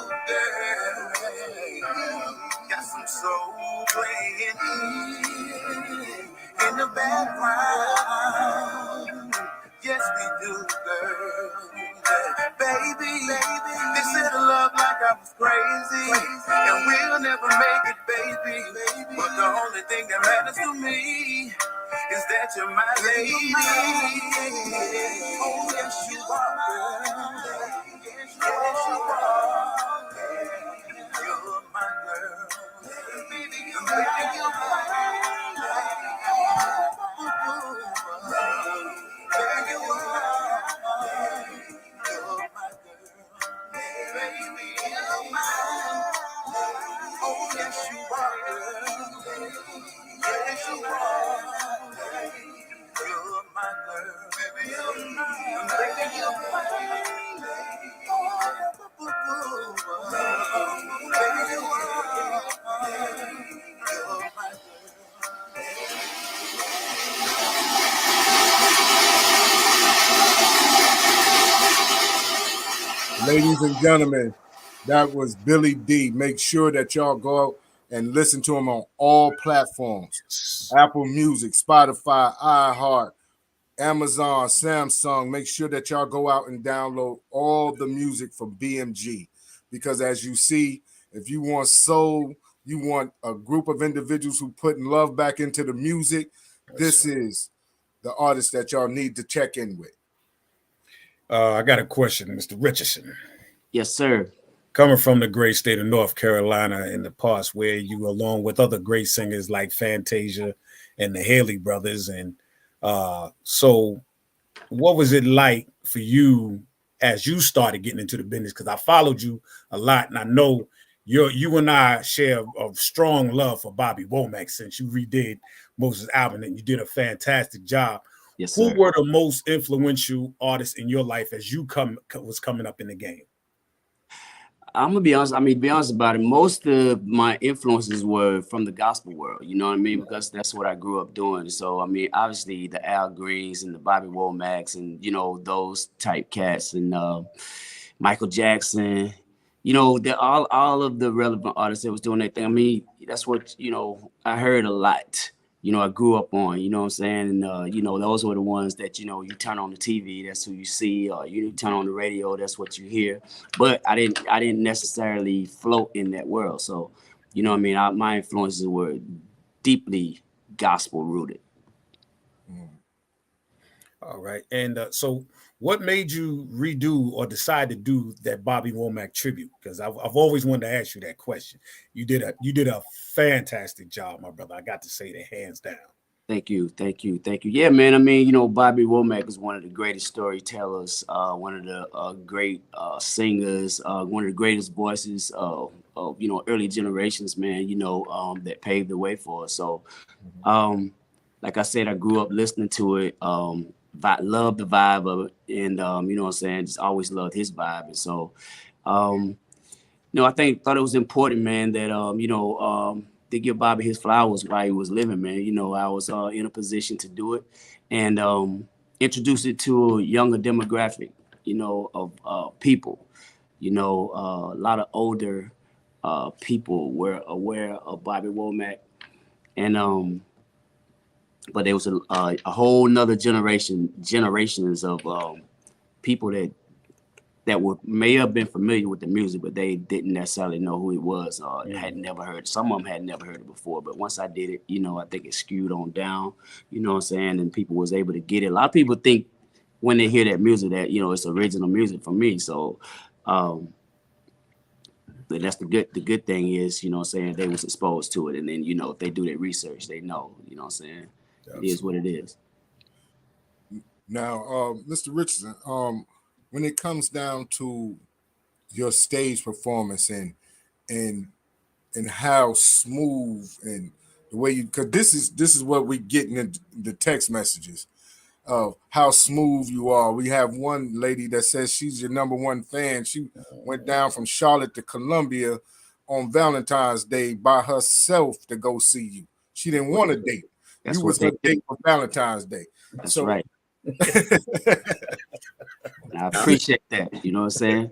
girl. Got some soul playing in the background. Yes, we do, girl. Baby, they said I love like I was crazy, and we'll never make it, baby. But the only thing that matters to me is that you're my lady. Oh, yes, you are, girl. Yes, you are. You're my girl. Baby, you're mine. Oh, yes, you are, girl. Yes, you are. You're my girl. Baby, you're mine. Baby, you're mine. Baby, you are. You're my girl. Ladies and gentlemen, that was Billy D. Make sure that y'all go out and listen to him on all platforms. Apple Music, Spotify, iHeart, Amazon, Samsung. Make sure that y'all go out and download all the music from BMG. Because as you see, if you want soul, you want a group of individuals who putting love back into the music, this is the artist that y'all need to check in with. I got a question, Mr. Richardson. Yes, sir. Coming from the great state of North Carolina, in the parts where you, along with other great singers like Fantasia and the Haley Brothers, and so what was it like for you as you started getting into the business? Because I followed you a lot, and I know you and I share a strong love for Bobby Womack since you redid Moses' album, and you did a fantastic job. Yes, sir. Who were the most influential artists in your life as you was coming up in the game? I'm gonna be honest. I mean, to be honest about it, most of my influences were from the gospel world. You know what I mean? Because that's what I grew up doing. So I mean, obviously the Al Greens and the Bobby Womacs and those type cats and Michael Jackson. All of the relevant artists that was doing their thing. I mean, that's what I heard a lot. I grew up on, what I'm saying? And, those were the ones that, you turn on the TV, that's who you see, or you turn on the radio, that's what you hear. But I didn't necessarily float in that world. So, what I mean? My influences were deeply gospel rooted. All right. And so what made you redo or decide to do that Bobby Womack tribute? Because I've always wanted to ask you that question. You did a fantastic job, my brother. I got to say that hands down. Thank you. Yeah, man. I mean, Bobby Womack is one of the greatest storytellers, one of the great singers, one of the greatest voices of early generations, man, that paved the way for us. So, like I said, I grew up listening to it, loved the vibe of it, and, what I'm saying, just always loved his vibe. And so, I thought it was important, man, that, to give Bobby his flowers while he was living, man. I was in a position to do it and introduce it to a younger demographic, of people. A lot of older people were aware of Bobby Womack, and but there was a whole nother generations of people that may have been familiar with the music, but they didn't necessarily know who he was or had never heard. Some of them had never heard it before, but once I did it, I think it skewed on down, what I'm saying? And people was able to get it. A lot of people think when they hear that music that, it's original music for me. So, but that's the good thing is, what I'm saying? They was exposed to it. And then, if they do their research, they know, what I'm saying? Absolutely. It is what it is. Now, Mr. Richardson, when it comes down to your stage performance and how smooth and the way because this is what we get in the text messages of how smooth you are. We have one lady that says she's your number one fan. She went down from Charlotte to Columbia on Valentine's Day by herself to go see you. She didn't want a date. You was her date for Valentine's Day. That's right. I appreciate that. You know what I'm saying?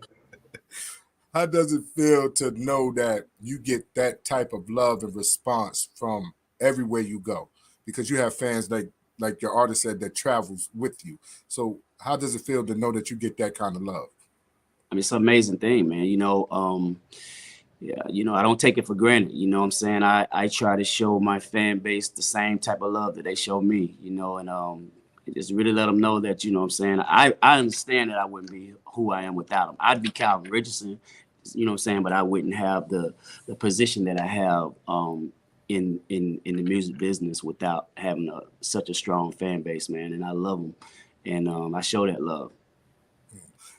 How does it feel to know that you get that type of love and response from everywhere you go? Because you have fans like your artist said that travels with you. So how does it feel to know that you get that kind of love? I mean, it's an amazing thing, man. I don't take it for granted. You know what I'm saying? I try to show my fan base the same type of love that they show me, and just really let them know that, what I'm saying? I understand that I wouldn't be who I am without them. I'd be Calvin Richardson, what I'm saying? But I wouldn't have the position that I have in the music business without having such a strong fan base, man. And I love them. And I show that love.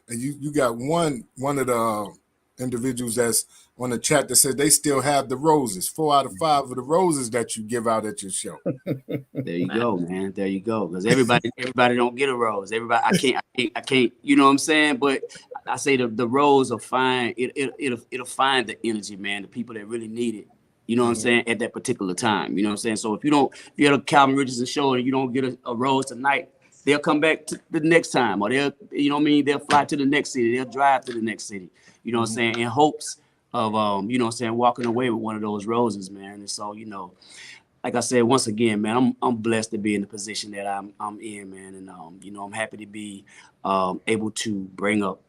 And you got one of the individuals that's on the chat that said they still have the roses. 4 out of 5 of the roses that you give out at your show. There you go, man. There you go. Because everybody don't get a rose. Everybody, I can't. You know what I'm saying? But I say the rose will find it'll find the energy, man. The people that really need it. You know what I'm saying? At that particular time. You know what I'm saying? So if you're at a Calvin Richardson show and you don't get a rose tonight, they'll come back to the next time, or they'll fly to the next city. They'll drive to the next city. You know what I'm saying? In hopes of, walking away with one of those roses, man. And so, like I said, once again, man, I'm blessed to be in the position that I'm in, man. And, I'm happy to be able to bring up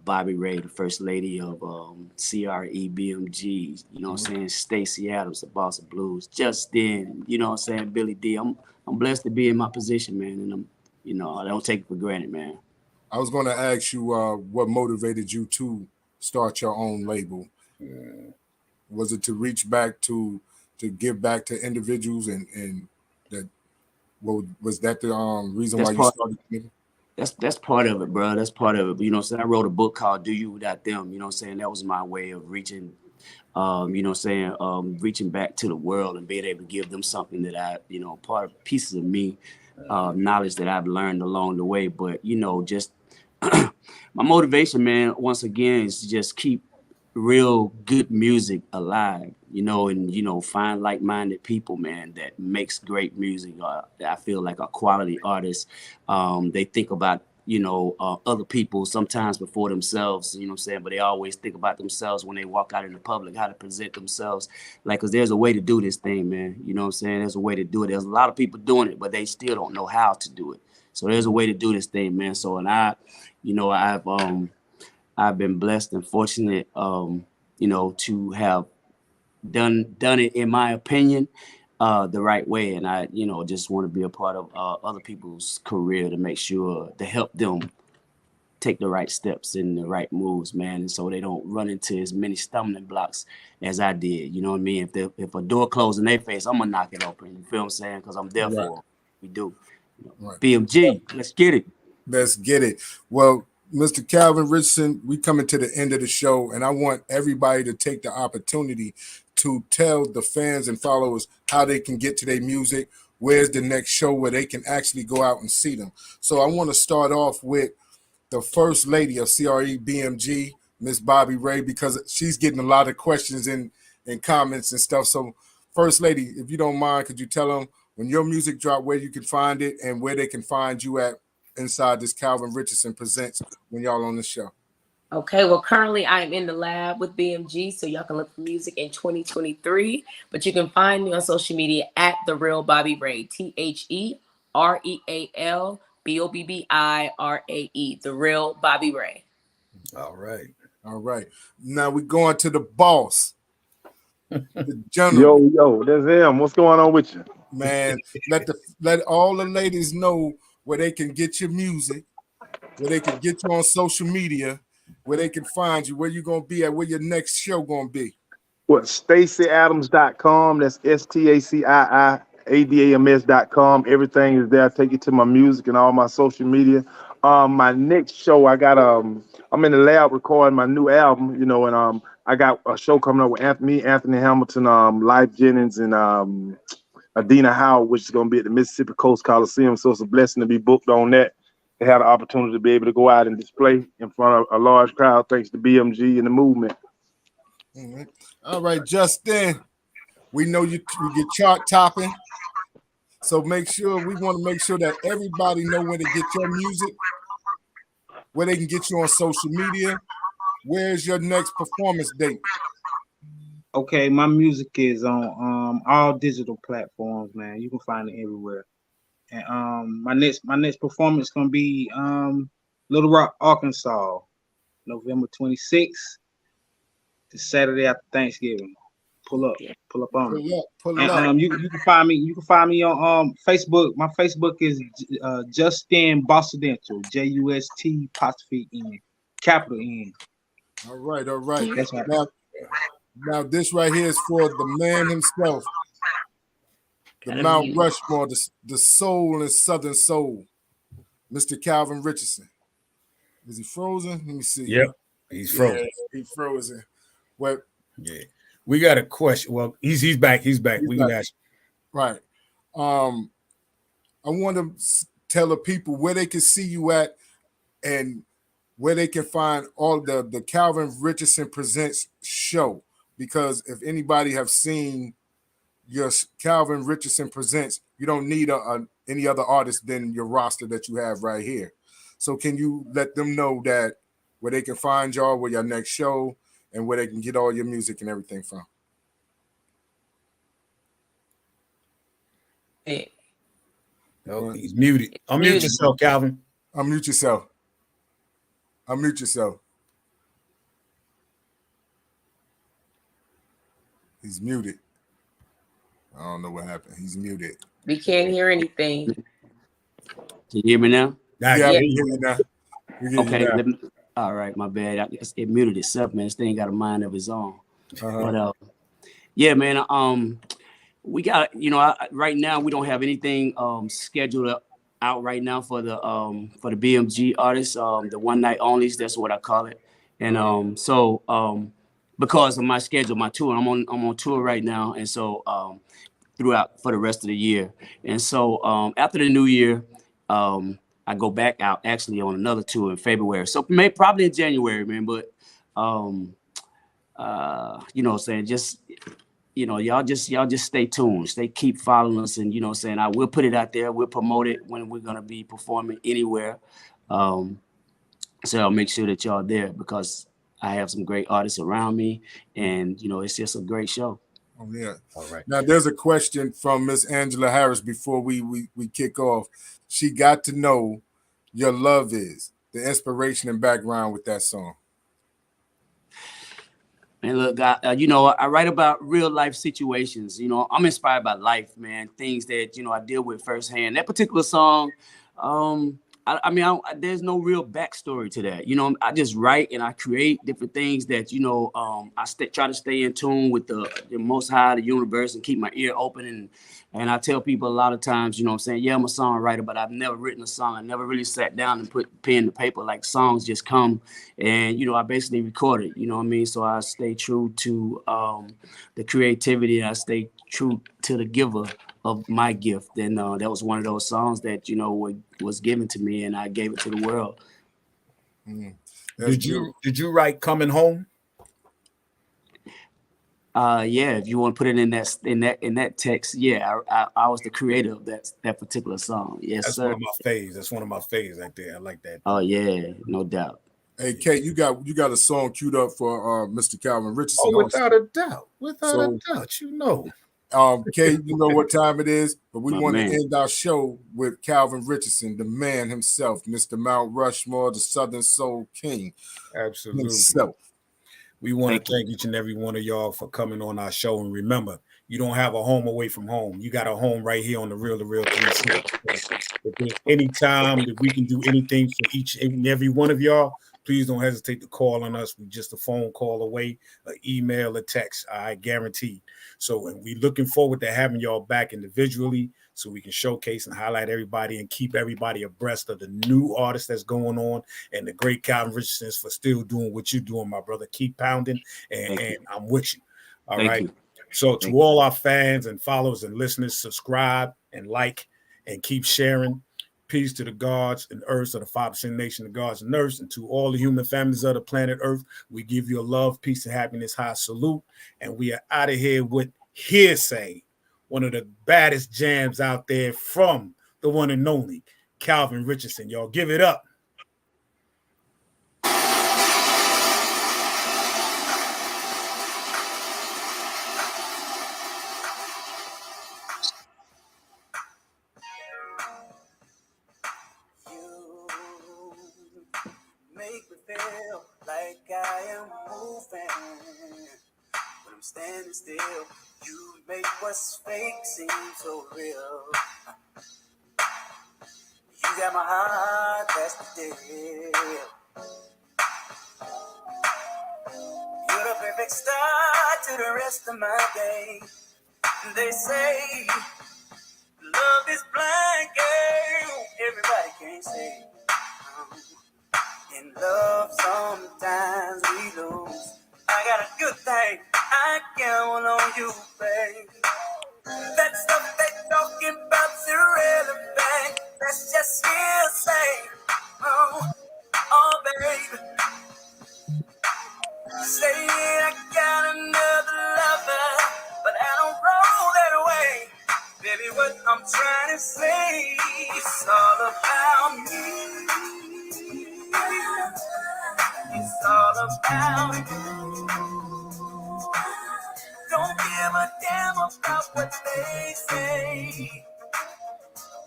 Bobby Ray, the first lady of CREBMG, you know what I'm saying? Stacey Adams, the boss of blues, Justin, you know what I'm saying? Billy D. I'm blessed to be in my position, man. And I don't take it for granted, man. I was going to ask you what motivated you to start your own label. Was it to reach back to give back to individuals and that was that the reason why you started? That's part of it, bro. That's part of it. You know what I'm saying? I wrote a book called Do You Without Them. You know what I'm saying? That was my way of reaching, reaching back to the world and being able to give them something that pieces of me, knowledge that I've learned along the way. But, just My motivation, man, once again, is to just keep real good music alive, you know, and, you know, find like-minded people, man, that makes great music. I feel like a quality artist. They think about, you know, other people sometimes before themselves, you know what I'm saying? But they always think about themselves when they walk out in the public, how to present themselves. Like, because there's a way to do this thing, man. You know what I'm saying? There's a way to do it. There's a lot of people doing it, but they still don't know how to do it. So there's a way to do this thing, man. So, and I, you know, I've been blessed and fortunate, you know, to have done it, in my opinion, the right way. And I, you know, just want to be a part of other people's career to make sure to help them take the right steps and the right moves, man. And so they don't run into as many stumbling blocks as I did. You know what I mean? If a door closed in their face, I'm gonna knock it open. You feel what I'm saying? Because I'm there for them. We do. You know, BMG, let's get it. Let's get it. Well, Mr. Calvin Richardson, we coming to the end of the show, and I want everybody to take the opportunity to tell the fans and followers how they can get to their music. Where's the next show where they can actually go out and see them? So I want to start off with the First Lady of CRE BMG, Miss Bobby Ray, because she's getting a lot of questions and comments and stuff. So First Lady, if you don't mind, could you tell them when your music drop, where you can find it and where they can find you at inside this Calvin Richardson Presents when y'all on the show? Okay, well, currently I'm in the lab with BMG, so y'all can look for music in 2023. But you can find me on social media at The Real Bobby Ray, TheRealBobbyRae, The Real Bobby Ray. All right. All right. Now we're going to the boss. The general. Yo, there's him. What's going on with you? Man, let all the ladies know where they can get your music, where they can get you on social media, where they can find you, where you're going to be at, where your next show going to be. What, StaceyAdams.com. That's StaceyAdams.com. Everything is there. I take you to my music and all my social media. My next show, I'm in the lab recording my new album, you know, and I got a show coming up with Anthony Hamilton, Life Jennings, and Adina Howard, which is going to be at the Mississippi Coast Coliseum. So it's a blessing to be booked on that. They had the opportunity to be able to go out and display in front of a large crowd thanks to BMG and the movement. All right, Justin, we know you get chart topping. So we want to make sure that everybody know where to get your music, where they can get you on social media. Where's your next performance date? Okay, my music is on all digital platforms, man. You can find it everywhere. And my next performance gonna be Little Rock, Arkansas, November 26th, the Saturday after Thanksgiving. Pull up on me. Pull up. You can find me on Facebook. My Facebook is Justin Bossidential, JUST''N, capital N. All right. That's right. Now this right here is for the man himself, the Mount Rushmore, the soul and Southern soul, Mr. Calvin Richardson. Is he frozen? Let me see. Yep, he's frozen. Yeah, he's frozen. Well, yeah, we got a question. Well, he's back. He's back. We can ask. Right. I want to tell the people where they can see you at and where they can find all the Calvin Richardson Presents show. Because if anybody have seen your Calvin Richardson Presents, you don't need any other artist than your roster that you have right here. So can you let them know that where they can find y'all, where your next show, and where they can get all your music and everything from? No, he's muted. Unmute yourself, Calvin. Unmute yourself. He's muted. I don't know what happened. He's muted. We can't hear anything. Can you hear me now? Yeah, we hear you now. Okay. All right, my bad. It muted itself, man. This thing got a mind of its own. But yeah, man. We got, right now we don't have anything scheduled out right now for the BMG artists, the one night onlys. That's what I call it. And because of my schedule, my tour, I'm on tour right now, and so throughout for the rest of the year. And so after the new year, I I go back out actually on another tour in February. So probably in January, man. But you know what I'm saying, just you know, y'all just stay tuned, keep following us, and you know what I'm saying, I will put it out there, we'll promote it when we're gonna be performing anywhere. So I'll make sure that y'all there because I have some great artists around me, and you know, it's just a great show. Oh yeah. All right. Now there's a question from Miss Angela Harris before we kick off. She got to know your love is, the inspiration and background with that song. And look, you know, I write about real life situations. You know, I'm inspired by life, man. Things that, you know, I deal with firsthand. That particular song, I mean, there's no real backstory to that. You know, I just write and I create different things that, you know, I try to stay in tune with the Most High, the universe, and keep my ear open. And I tell people a lot of times, you know what I'm saying, yeah, I'm a songwriter, but I've never written a song. I never really sat down and put pen to paper. Like, songs just come and, you know, I basically record it, you know what I mean? So I stay true to the creativity. I stay true to the giver of my gift. And that was one of those songs that, you know, was given to me, and I gave it to the world. Did you write Coming Home? Yeah, if you want to put it in that text, yeah, I was the creator of that particular song. Yes, that's sir. One of my faves. That's one of my faves right there. I like that. Oh yeah, no doubt. Hey, Kate, you got a song queued up for Mr. Calvin Richardson. Oh, without a doubt, you know. Kate, you know what time it is, but we want to man. end our show with Calvin Richardson, the man himself, Mr. Mount Rushmore, the Southern Soul King. Absolutely. Himself. We want to thank each and every one of y'all for coming on our show. And remember, you don't have a home away from home. You got a home right here on the Real2reel360. If there's any time that we can do anything for each and every one of y'all, please don't hesitate to call on us. We're just a phone call away, an email, a text, I guarantee. So, and we're looking forward to having y'all back individually so we can showcase and highlight everybody and keep everybody abreast of the new artists that's going on, and the great Calvin Richardson for still doing what you're doing, my brother. Keep pounding, and I'm with you. All right. So to all our fans and followers and listeners, subscribe and like and keep sharing. Peace to the gods and earths of the 5% nation, the gods and earths, and to all the human families of the planet Earth. We give you a love, peace, and happiness high salute. And we are out of here with Hearsay, one of the baddest jams out there from the one and only Calvin Richardson. Y'all give it up. Make me feel like I am moving when I'm standing still. You make what's fake seem so real. You got my heart, that's the deal. You're the perfect start to the rest of my day. They say love is blind, girl. Everybody can't say. In love, sometimes we lose. I got a good thing, I count on you, babe. That stuff they talking about's irrelevant. That's just hearsay. Oh, babe. Saying I got another lover, but I don't roll that way. Baby, what I'm trying to say, it's all about me. It's all about you. Don't give a damn about what they say.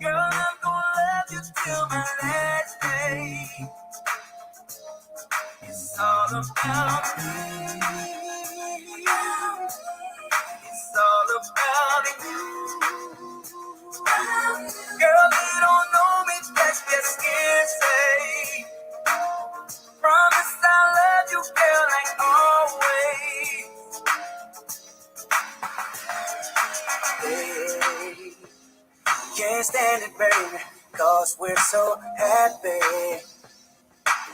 Girl, I'm gonna love you till my last day. It's all about me. It's all about you. Girl, you don't know me, that's just hearsay. Promise I'll love you, girl, like always. Hey, can't stand it, baby, cause we're so happy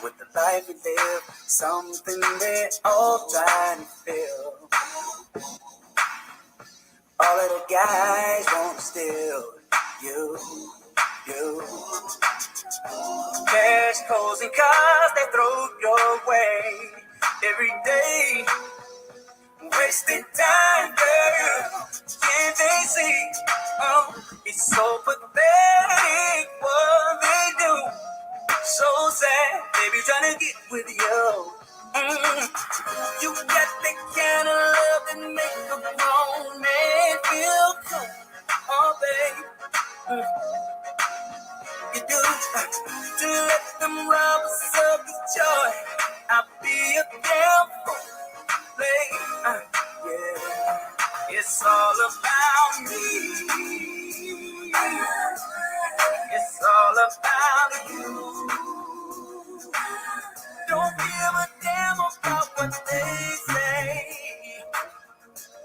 with the life we live. Something they all try to feel. All of the guys want to steal you. you. Cash, clothes, and cars they throw your way every day. Wasted time, girl. Can't they see? Oh, it's so pathetic what they do. So sad, baby, trying to get with you. You got the kind of love that make a grown man feel cool. Oh, babe, you do. To let them rob us of the joy. I'll be a damn fool, babe. Yeah, it's all about me. It's all about you. Don't give a damn about what they say.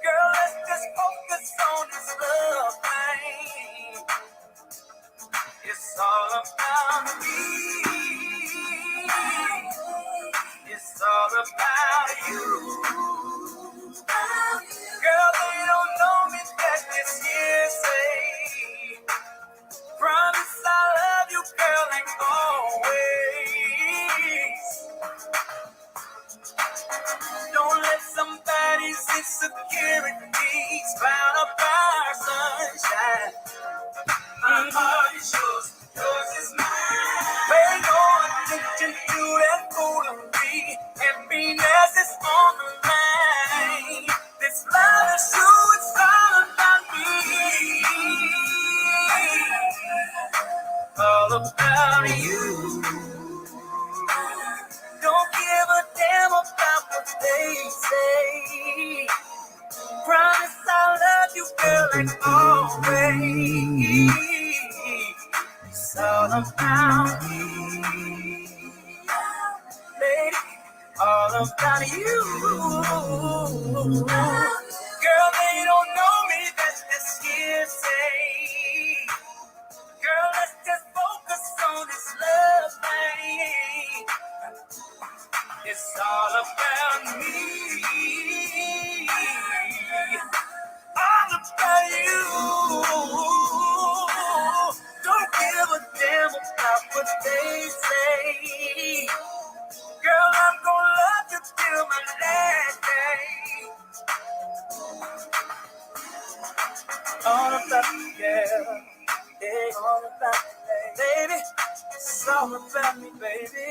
Girl, let's just focus on this love thing. It's all about me. It's all about you. Girl, they don't know me, that's just hearsay. Promise I love you, girl, like always. Don't let somebody's insecurities cloud up our sunshine. My heart is yours is mine. Pay no attention to that foolery. Happiness is on the line. This love is true, it's all about me. All about you. Don't give a damn about what they say. Promise I'll love you, girl, like always. It's all about me, lady. All about you. Girl, they don't know me, that's just hearsay. Girl, let's just focus on this love thing. It's all about me. All about you. Don't give a damn about what they say. Girl, I'm gonna love you till my last day. All about you, yeah. Yeah, all about me, baby. It's all about me, baby.